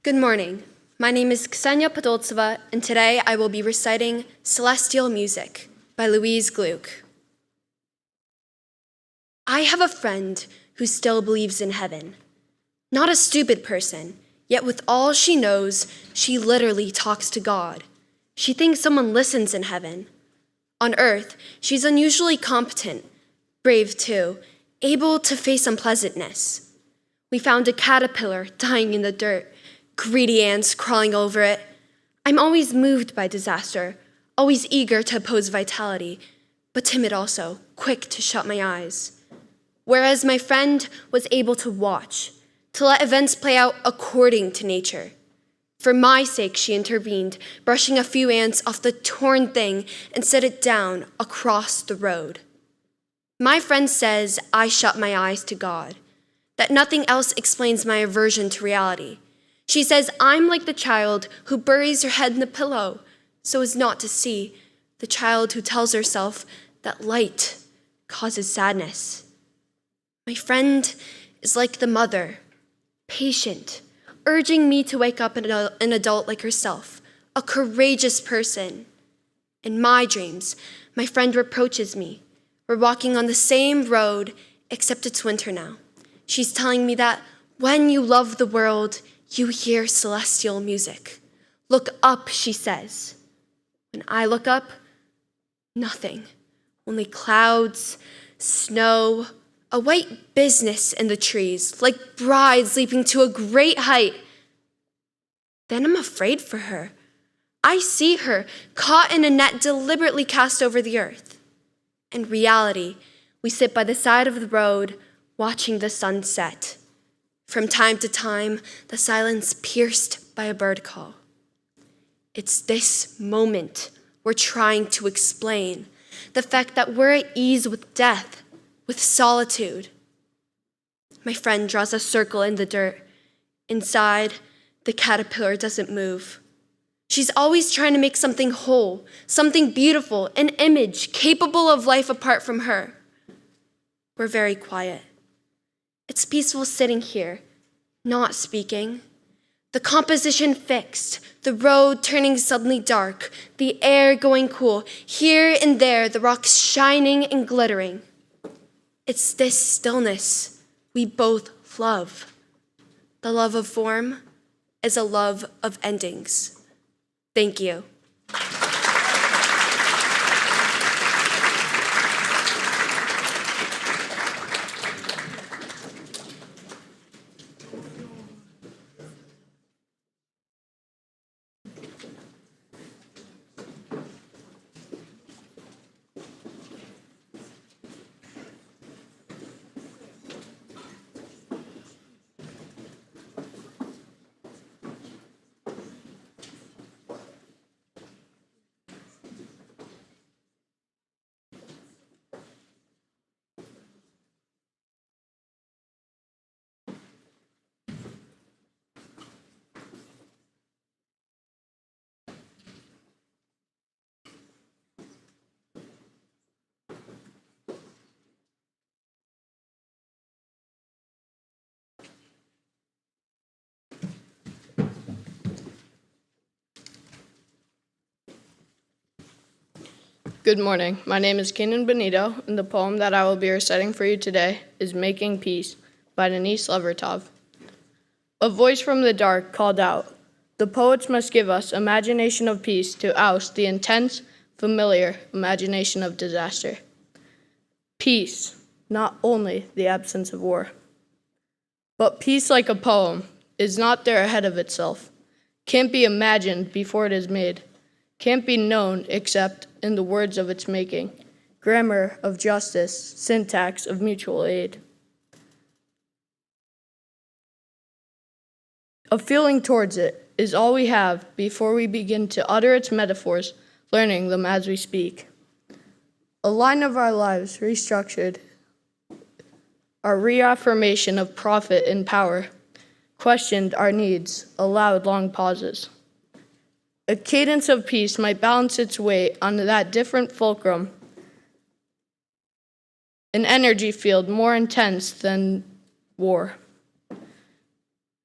Good morning. My name is Ksenia Podoltseva, and today I will be reciting Celestial Music by Louise Gluck. I have a friend who still believes in heaven. Not a stupid person, yet with all she knows, she literally talks to God. She thinks someone listens in heaven. On earth, she's unusually competent, brave too, able to face unpleasantness. We found a caterpillar dying in the dirt, greedy ants crawling over it. I'm always moved by disaster, always eager to oppose vitality, but timid also, quick to shut my eyes. Whereas my friend was able to watch, to let events play out according to nature. For my sake, she intervened, brushing a few ants off the torn thing and set it down across the road. My friend says I shut my eyes to God, that nothing else explains my aversion to reality. She says I'm like the child who buries her head in the pillow so as not to see, the child who tells herself that light causes sadness. My friend is like the mother, patient, urging me to wake up an adult like herself, a courageous person. In my dreams, my friend reproaches me. We're walking on the same road, except it's winter now. She's telling me that when you love the world, you hear celestial music. Look up, she says. When I look up, nothing. Only clouds, snow, a white business in the trees, like brides leaping to a great height. Then I'm afraid for her. I see her caught in a net deliberately cast over the earth. In reality, we sit by the side of the road, watching the sun set. From time to time, the silence pierced by a bird call. It's this moment we're trying to explain, the fact that we're at ease with death, with solitude. My friend draws a circle in the dirt. Inside, the caterpillar doesn't move. She's always trying to make something whole, something beautiful, an image capable of life apart from her. We're very quiet. It's peaceful sitting here, not speaking. The composition fixed, the road turning suddenly dark, the air going cool, here and there the rocks shining and glittering. It's this stillness we both love. The love of form is a love of endings. Thank you. Good morning. My name is Kenan Benito, and the poem that I will be reciting for you today is Making Peace by Denise Levertov. A voice from the dark called out, "The poets must give us imagination of peace to oust the intense, familiar imagination of disaster. Peace, not only the absence of war. But peace, like a poem, is not there ahead of itself, can't be imagined before it is made, can't be known except in the words of its making, grammar of justice, syntax of mutual aid. A feeling towards it is all we have before we begin to utter its metaphors, learning them as we speak. A line of our lives restructured, our reaffirmation of profit and power, questioned our needs, allowed long pauses. A cadence of peace might balance its weight on that different fulcrum, an energy field more intense than war.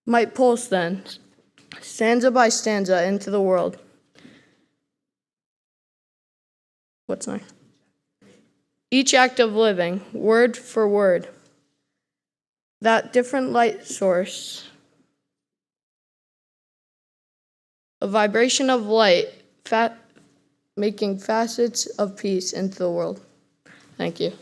Might pulse then, stanza by stanza, into the world. What's next? Each act of living, word for word, that different light source, a vibration of light, making facets of peace into the world. Thank you.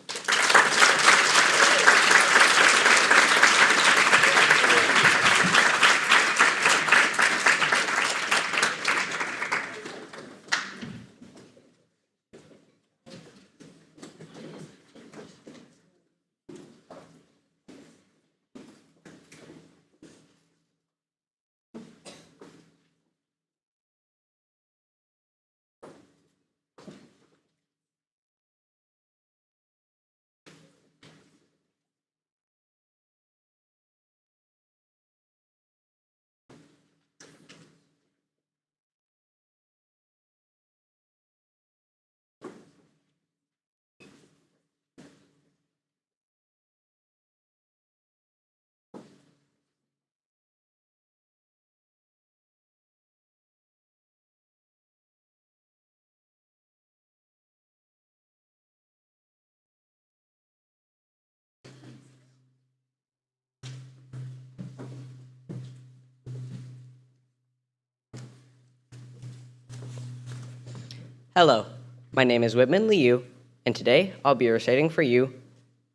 Hello, my name is Whitman Liu, and today I'll be reciting for you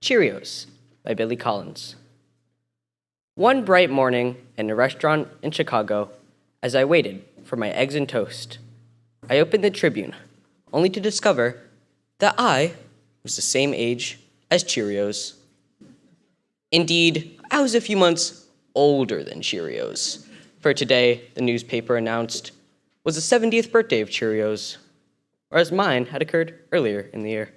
Cheerios by Billy Collins. One bright morning in a restaurant in Chicago, as I waited for my eggs and toast, I opened the Tribune, only to discover that I was the same age as Cheerios. Indeed, I was a few months older than Cheerios, for today, the newspaper announced, was the 70th birthday of Cheerios, whereas mine had occurred earlier in the year.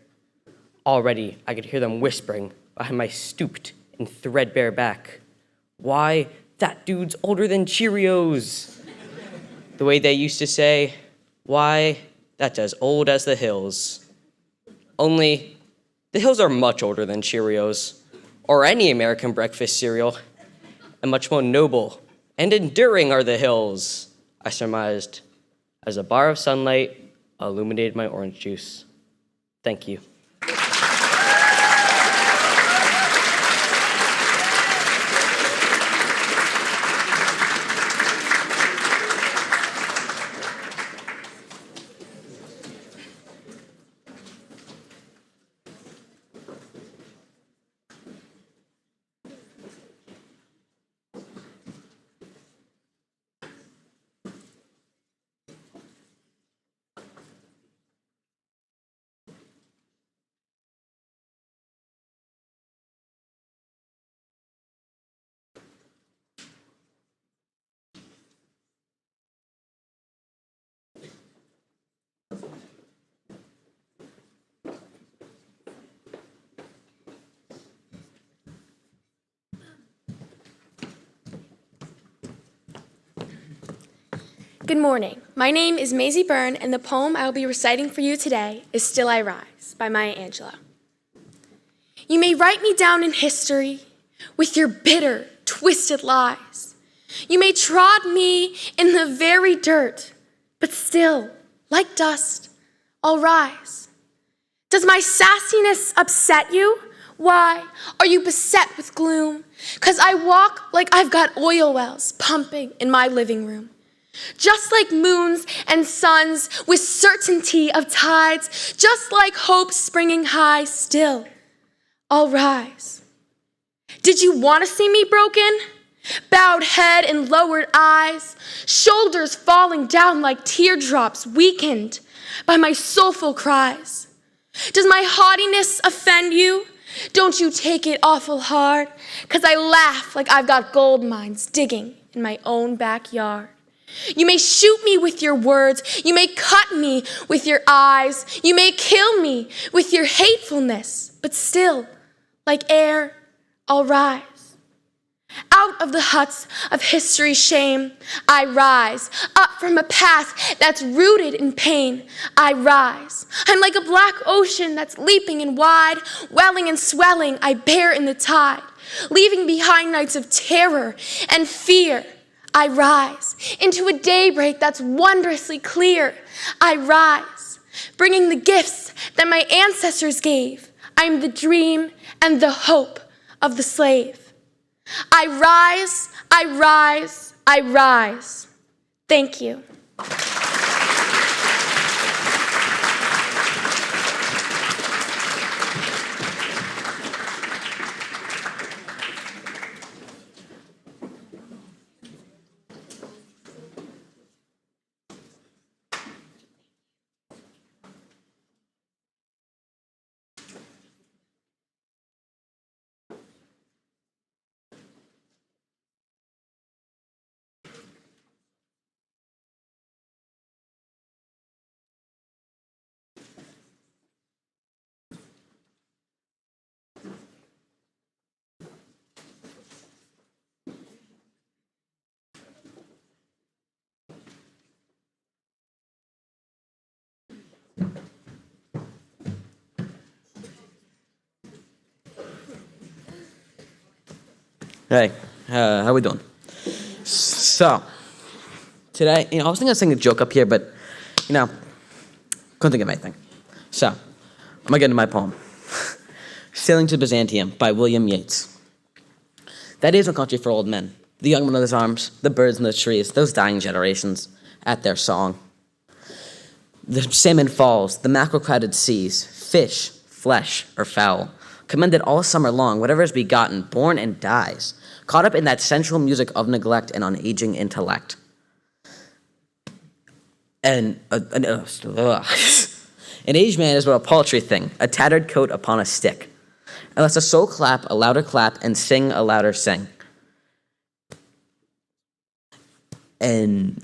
Already, I could hear them whispering behind my stooped and threadbare back, "Why, that dude's older than Cheerios." The way they used to say, "Why, that's as old as the hills." Only, the hills are much older than Cheerios, or any American breakfast cereal, and much more noble and enduring are the hills, I surmised, as a bar of sunlight illuminated my orange juice. Thank you. Good morning. My name is Maisie Byrne, and the poem I will be reciting for you today is Still I Rise by Maya Angelou. You may write me down in history with your bitter, twisted lies. You may trod me in the very dirt, but still, like dust, I'll rise. Does my sassiness upset you? Why are you beset with gloom? 'Cause I walk like I've got oil wells pumping in my living room. Just like moons and suns with certainty of tides, just like hope springing high, still I'll rise. Did you want to see me broken? Bowed head and lowered eyes, shoulders falling down like teardrops, weakened by my soulful cries. Does my haughtiness offend you? Don't you take it awful hard, 'cause I laugh like I've got gold mines digging in my own backyard. You may shoot me with your words, you may cut me with your eyes, you may kill me with your hatefulness, but still, like air, I'll rise. Out of the huts of history's shame, I rise. Up from a path that's rooted in pain, I rise. I'm like a black ocean that's leaping and wide, welling and swelling, I bear in the tide. Leaving behind nights of terror and fear, I rise. Into a daybreak that's wondrously clear, I rise. Bringing the gifts that my ancestors gave, I'm the dream and the hope of the slave. I rise, I rise, I rise. Thank you. Hey, how we doing? So, today, I was thinking of saying a joke up here, but, couldn't think of anything. So, I'm gonna get into my poem. Sailing to Byzantium by William Yeats. That is a country for old men, the young mother's arms, the birds in the trees, those dying generations, at their song. The salmon falls, the mackerel-crowded seas, fish flesh or foul, commended all summer long, whatever is begotten, born and dies, caught up in that sensual music of neglect and unaging intellect. And an aged man is but a paltry thing, a tattered coat upon a stick. Unless a soul clap, a louder clap, and sing, a louder sing. And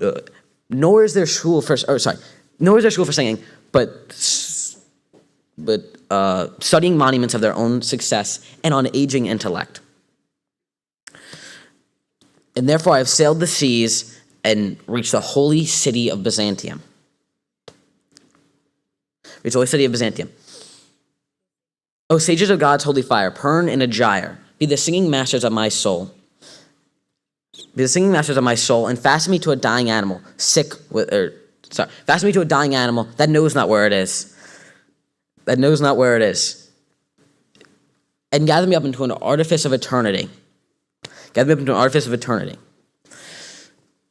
nor is there school for singing, but studying monuments of their own success and on aging intellect. And therefore I have sailed the seas and reached the holy city of Byzantium. O sages of God's holy fire, burn in a gyre, be the singing masters of my soul. Be the singing masters of my soul, and fasten me to a dying animal, fasten me to a dying animal that knows not where it is. And gather me up into an artifice of eternity.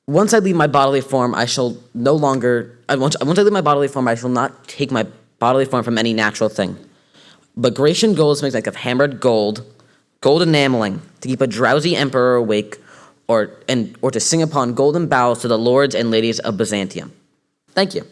Once I leave my bodily form, I shall not take my bodily form from any natural thing. But Grecian goldsmiths make of hammered gold enameling, to keep a drowsy emperor awake, or to sing upon golden boughs to the lords and ladies of Byzantium. Thank you.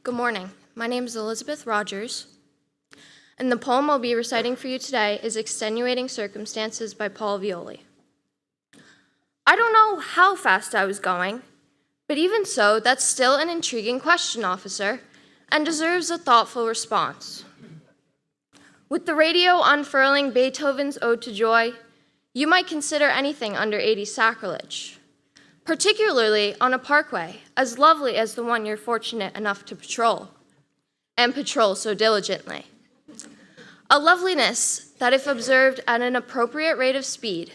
Good morning. My name is Elizabeth Rogers, and the poem I'll be reciting for you today is Extenuating Circumstances by Paul Violi. I don't know how fast I was going, but even so, that's still an intriguing question, officer, and deserves a thoughtful response. With the radio unfurling Beethoven's Ode to Joy, you might consider anything under 80 sacrilege, particularly on a parkway as lovely as the one you're fortunate enough to patrol, and patrol so diligently. A loveliness that, if observed at an appropriate rate of speed,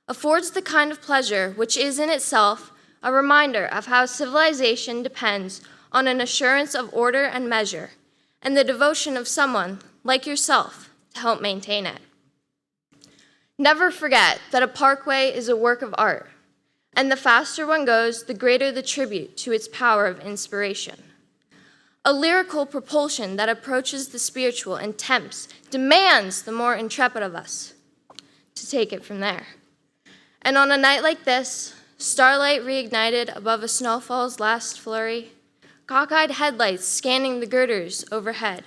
affords the kind of pleasure which is in itself a reminder of how civilization depends on an assurance of order and measure, and the devotion of someone like yourself to help maintain it. Never forget that a parkway is a work of art, and the faster one goes, the greater the tribute to its power of inspiration. A lyrical propulsion that approaches the spiritual and tempts, demands the more intrepid of us to take it from there. And on a night like this, starlight reignited above a snowfall's last flurry, cockeyed headlights scanning the girders overhead,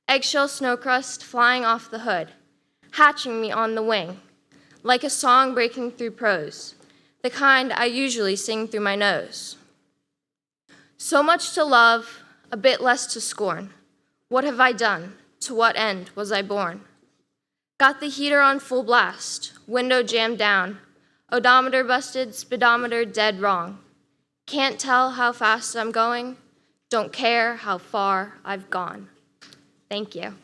eggshell snowcrust flying off the hood, hatching me on the wing, like a song breaking through prose, the kind I usually sing through my nose. So much to love, a bit less to scorn. What have I done? To what end was I born? Got the heater on full blast, window jammed down, odometer busted, speedometer dead wrong. Can't tell how fast I'm going, don't care how far I've gone. Thank you.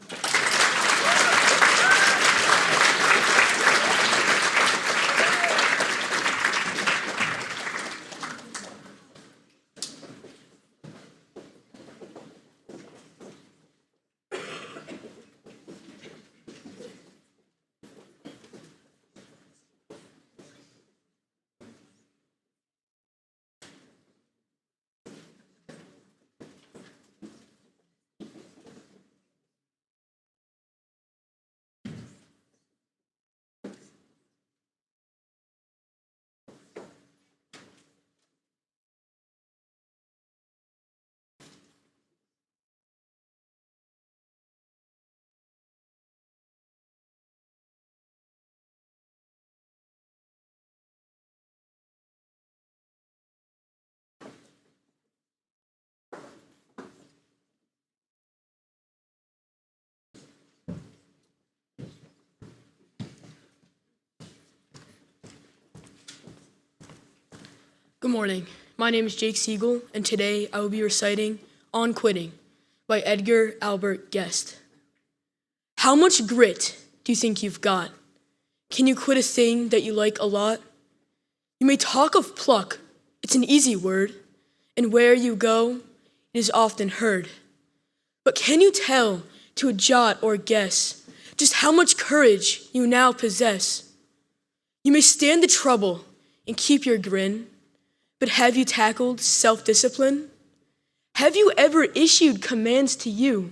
Good morning. My name is Jake Siegel, and today I will be reciting On Quitting by Edgar Albert Guest. How much grit do you think you've got? Can you quit a thing that you like a lot? You may talk of pluck, it's an easy word, and where you go, it is often heard. But can you tell to a jot or guess just how much courage you now possess? You may stand the trouble and keep your grin, but have you tackled self-discipline? Have you ever issued commands to you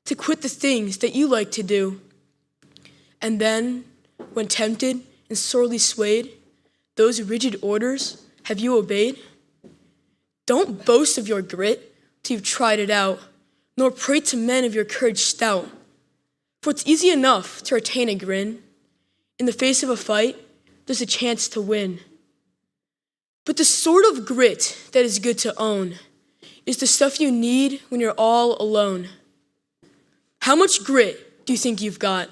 to quit the things that you like to do? And then, when tempted and sorely swayed, those rigid orders have you obeyed? Don't boast of your grit till you've tried it out, nor prate to men of your courage stout. For it's easy enough to retain a grin. In the face of a fight, there's a chance to win. But the sort of grit that is good to own is the stuff you need when you're all alone. How much grit do you think you've got?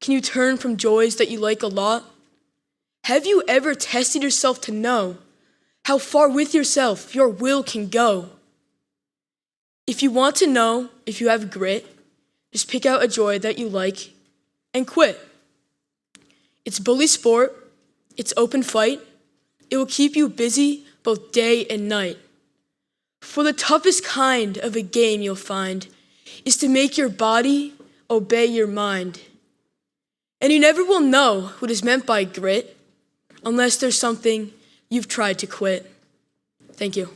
Can you turn from joys that you like a lot? Have you ever tested yourself to know how far with yourself your will can go? If you want to know if you have grit, just pick out a joy that you like and quit. It's bully sport, it's open fight. It will keep you busy both day and night. For the toughest kind of a game you'll find is to make your body obey your mind. And you never will know what is meant by grit unless there's something you've tried to quit. Thank you.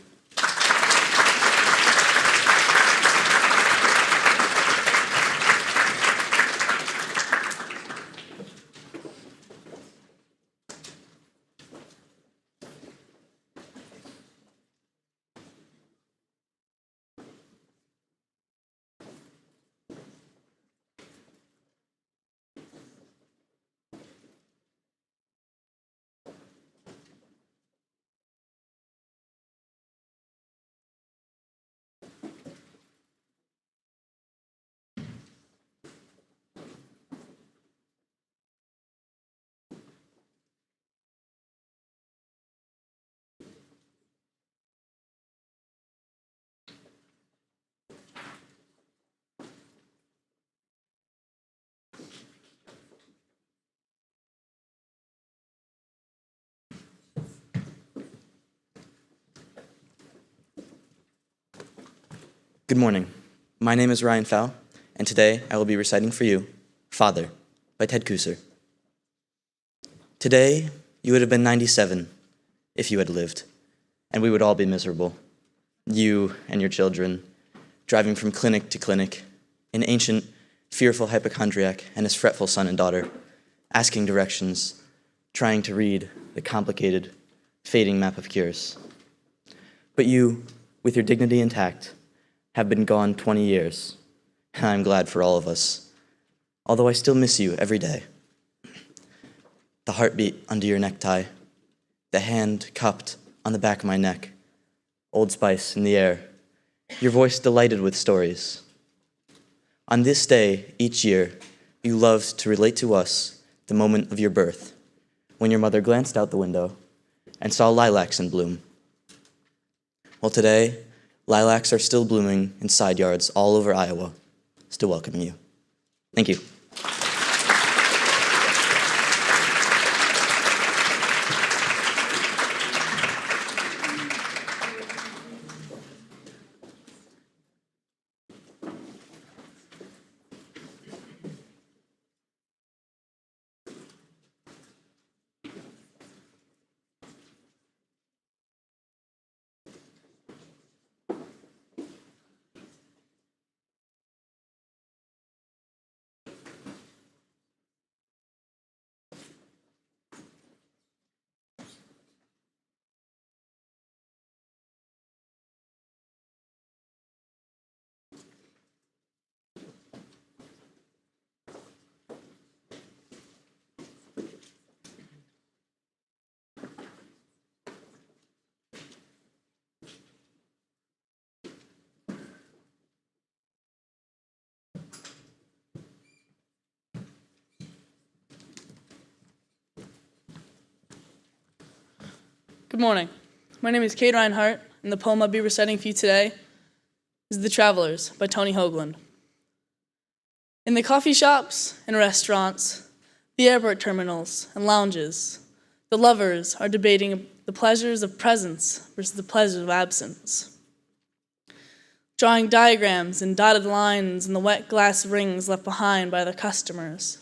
Good morning. My name is Ryan Fow, and today I will be reciting for you Father by Ted Kooser. Today, you would have been 97 if you had lived, and we would all be miserable. You and your children, driving from clinic to clinic, an ancient, fearful hypochondriac and his fretful son and daughter, asking directions, trying to read the complicated, fading map of cures. But you, with your dignity intact, have been gone 20 years, and I'm glad for all of us, although I still miss you every day. The heartbeat under your necktie, the hand cupped on the back of my neck, Old Spice in the air, your voice delighted with stories. On this day, each year, you loved to relate to us the moment of your birth, when your mother glanced out the window and saw lilacs in bloom. Well, today, lilacs are still blooming in side yards all over Iowa, still welcoming you. Thank you. Good morning. My name is Kate Reinhardt, and the poem I'll be reciting for you today is The Travelers by Tony Hoagland. In the coffee shops and restaurants, the airport terminals and lounges, the lovers are debating the pleasures of presence versus the pleasures of absence. Drawing diagrams and dotted lines in the wet glass rings left behind by their customers,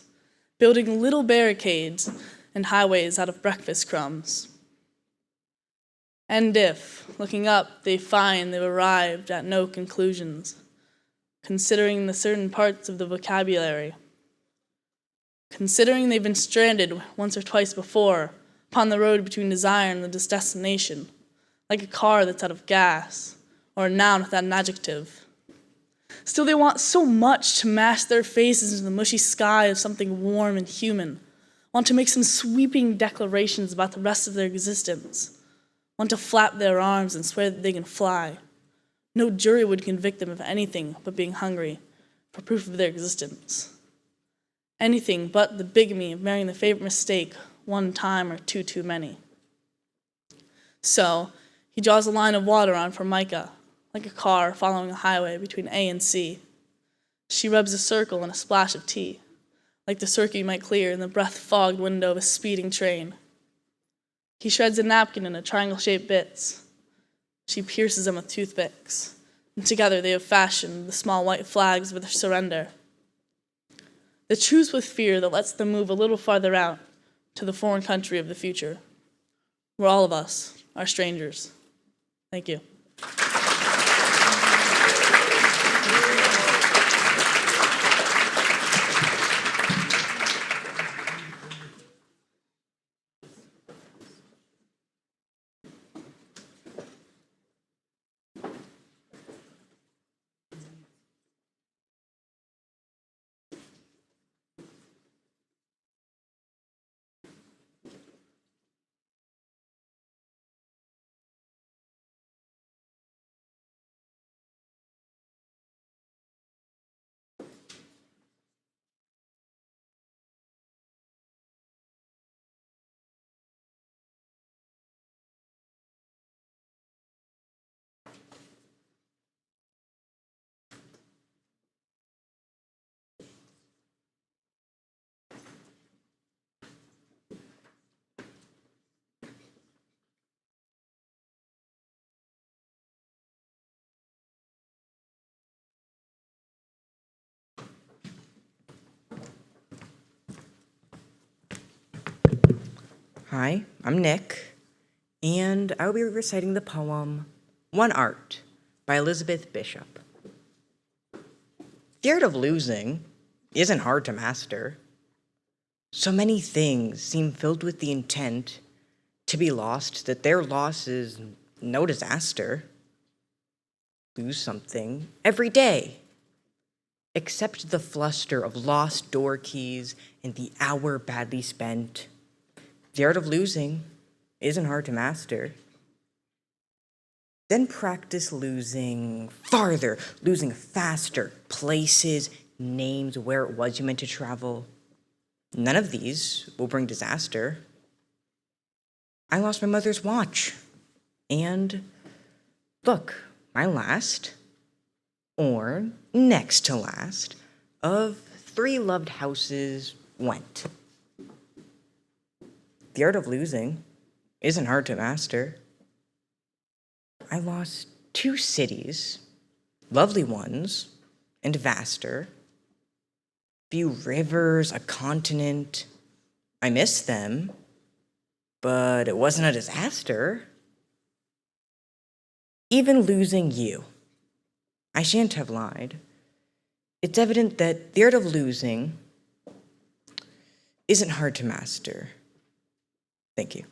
building little barricades and highways out of breakfast crumbs. And if, looking up, they find they've arrived at no conclusions, considering the certain parts of the vocabulary, considering they've been stranded once or twice before upon the road between desire and the destination, like a car that's out of gas, or a noun without an adjective. Still, they want so much to mash their faces into the mushy sky of something warm and human, want to make some sweeping declarations about the rest of their existence, want to flap their arms and swear that they can fly. No jury would convict them of anything but being hungry for proof of their existence. Anything but the bigamy of marrying the favorite mistake one time or two too many. So, he draws a line of water on Formica, like a car following a highway between A and C. She rubs a circle and a splash of tea, like the circle you might clear in the breath-fogged window of a speeding train. He shreds a napkin into triangle-shaped bits. She pierces them with toothpicks, and together they have fashioned the small white flags of their surrender. The truce with fear that lets them move a little farther out to the foreign country of the future, where all of us are strangers. Thank you. Hi, I'm Nick, and I will be reciting the poem One Art by Elizabeth Bishop. The art of losing isn't hard to master. So many things seem filled with the intent to be lost that their loss is no disaster. Lose something every day, except the fluster of lost door keys and the hour badly spent. The art of losing isn't hard to master. Then practice losing farther, losing faster, places, names, where it was you meant to travel. None of these will bring disaster. I lost my mother's watch. And look, my last, or next to last, of 3 loved houses went. The art of losing isn't hard to master. I lost 2 cities, lovely ones, and vaster. Few rivers, a continent. I miss them, but it wasn't a disaster. Even losing you, I shan't have lied. It's evident that the art of losing isn't hard to master. Thank you.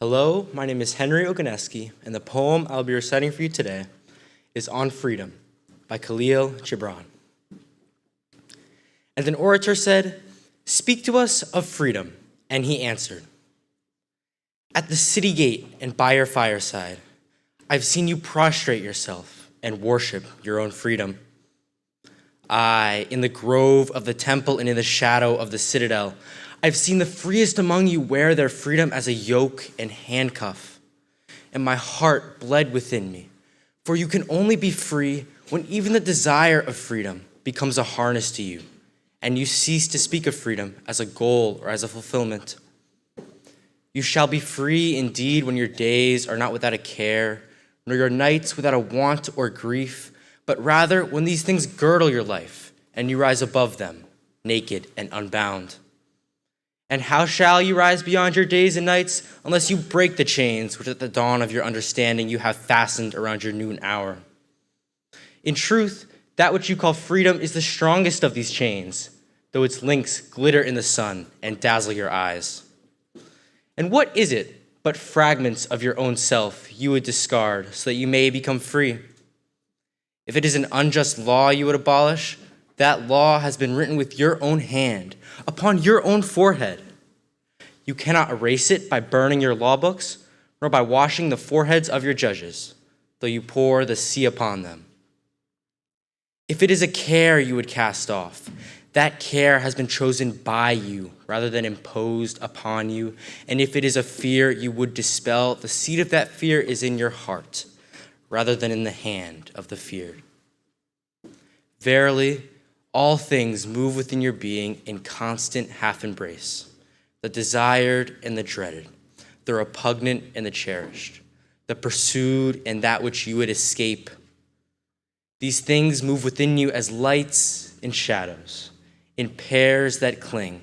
Hello, my name is Henry Oganeski, and the poem I'll be reciting for you today is On Freedom by Khalil Gibran. And an orator said, "Speak to us of freedom," and he answered, "At the city gate and by your fireside, I've seen you prostrate yourself and worship your own freedom. Aye, in the grove of the temple and in the shadow of the citadel, I've seen the freest among you wear their freedom as a yoke and handcuff. And my heart bled within me, for you can only be free when even the desire of freedom becomes a harness to you, and you cease to speak of freedom as a goal or as a fulfillment. You shall be free indeed when your days are not without a care, nor your nights without a want or grief, but rather when these things girdle your life, and you rise above them, naked and unbound. And how shall you rise beyond your days and nights unless you break the chains which at the dawn of your understanding you have fastened around your noon hour? In truth, that which you call freedom is the strongest of these chains, though its links glitter in the sun and dazzle your eyes. And what is it but fragments of your own self you would discard so that you may become free? If it is an unjust law you would abolish, that law has been written with your own hand, upon your own forehead. You cannot erase it by burning your law books, nor by washing the foreheads of your judges, though you pour the sea upon them. If it is a care you would cast off, that care has been chosen by you rather than imposed upon you. And if it is a fear you would dispel, the seed of that fear is in your heart rather than in the hand of the feared. Verily, all things move within your being in constant half-embrace, the desired and the dreaded, the repugnant and the cherished, the pursued and that which you would escape. These things move within you as lights and shadows, in pairs that cling.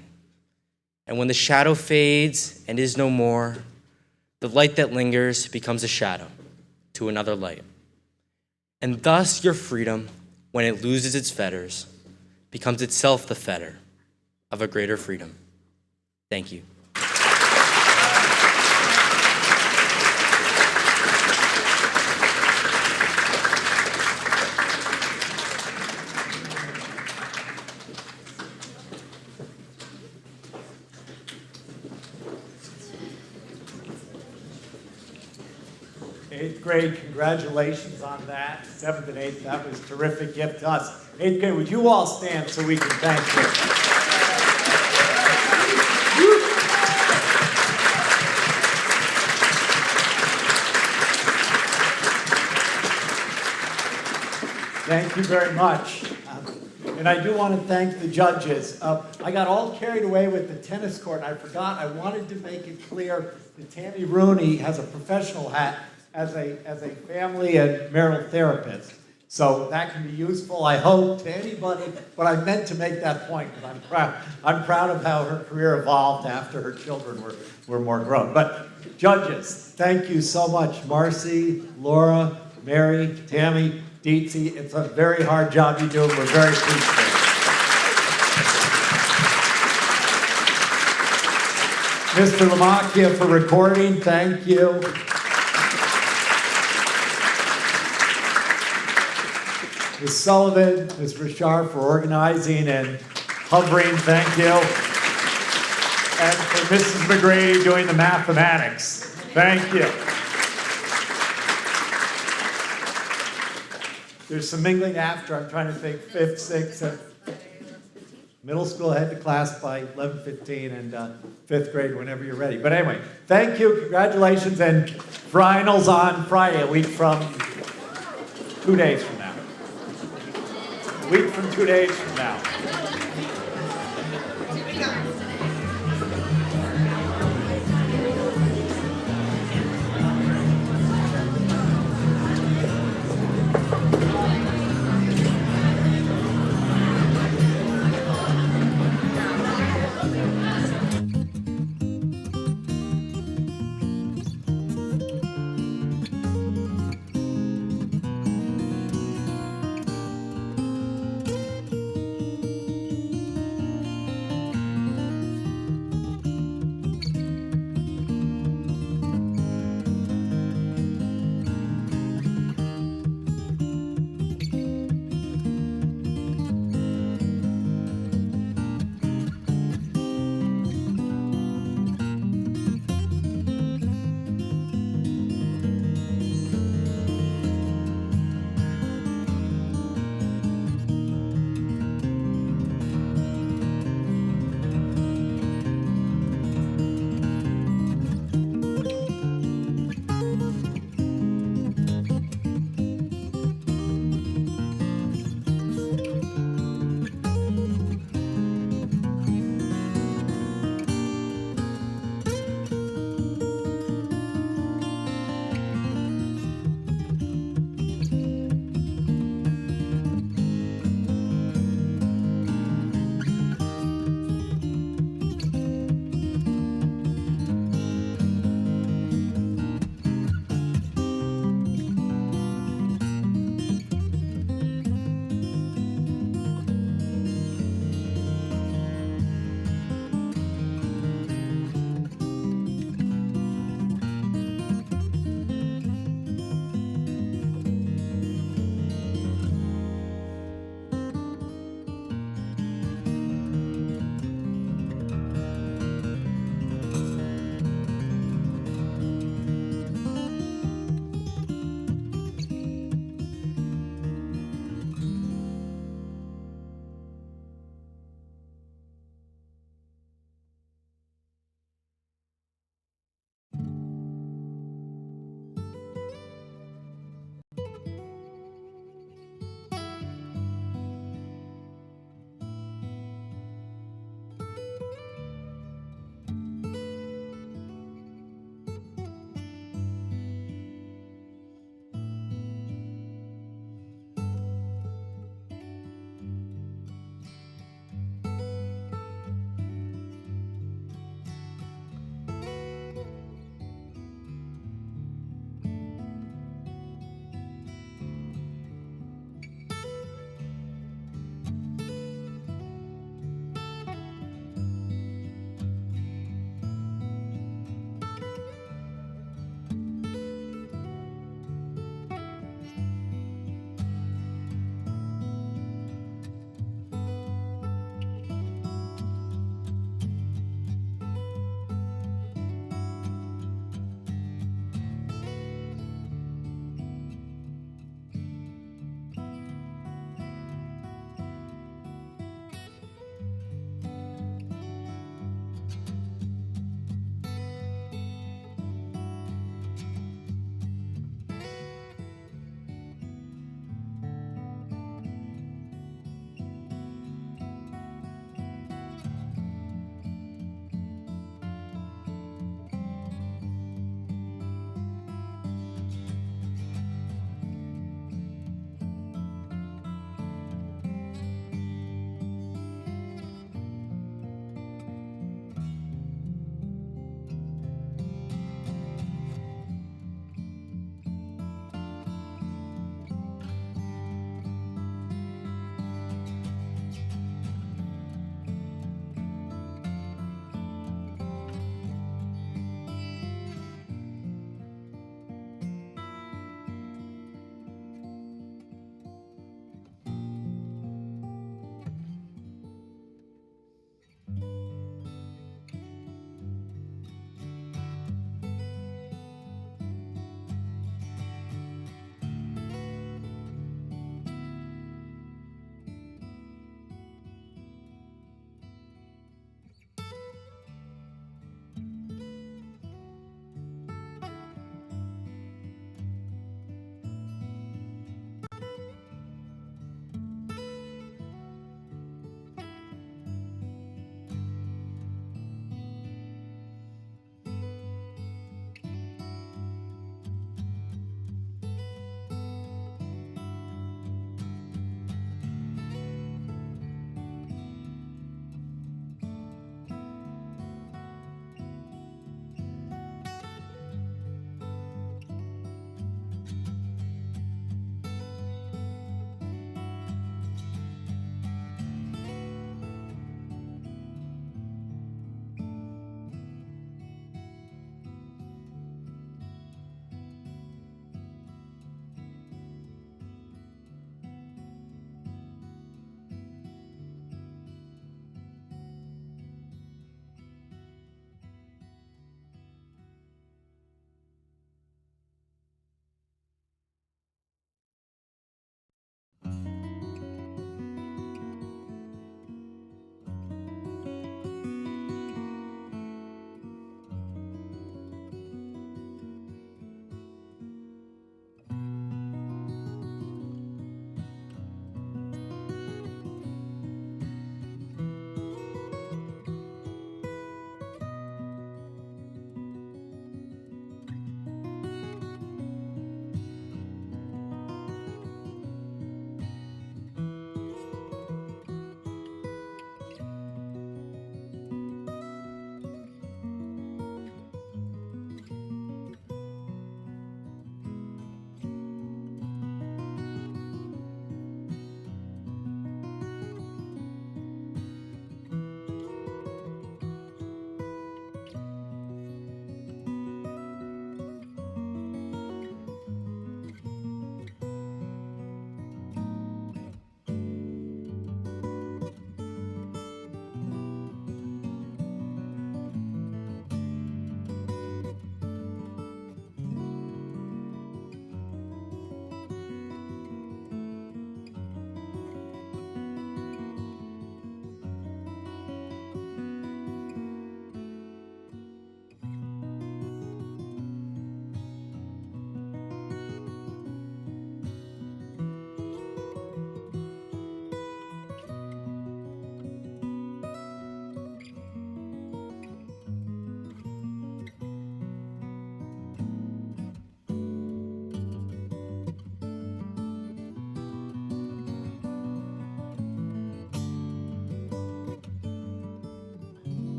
And when the shadow fades and is no more, the light that lingers becomes a shadow to another light. And thus your freedom, when it loses its fetters, becomes itself the fetter of a greater freedom. Thank you. Eighth grade, congratulations on that. Seventh and eighth, that was a terrific gift to us. Eighth grade, would you all stand so we can thank you? Thank you very much. And I do want to thank the judges. I got all carried away with the tennis court, and I forgot I wanted to make it clear that Tammy Rooney has a professional hat as a family and marital therapist. So that can be useful, I hope, to anybody, but I meant to make that point because I'm proud of how her career evolved after her children were more grown. But judges, thank you so much. Marcy, Laura, Mary, Tammy, Dietzy, it's a very hard job you do, and we're very pleased with it. Mr. Lamacchia for recording, thank you. Ms. Sullivan, Ms. Richard for organizing and hovering, thank you. And for Mrs. McGrady doing the mathematics, thank you. There's some mingling after, I'm trying to think, 5th, 6th, 7th. Middle school head to class by 11:15 and 5th grade whenever you're ready. But anyway, thank you, congratulations, and finals on Friday, a week from 2 days from now. A week from 2 days from now.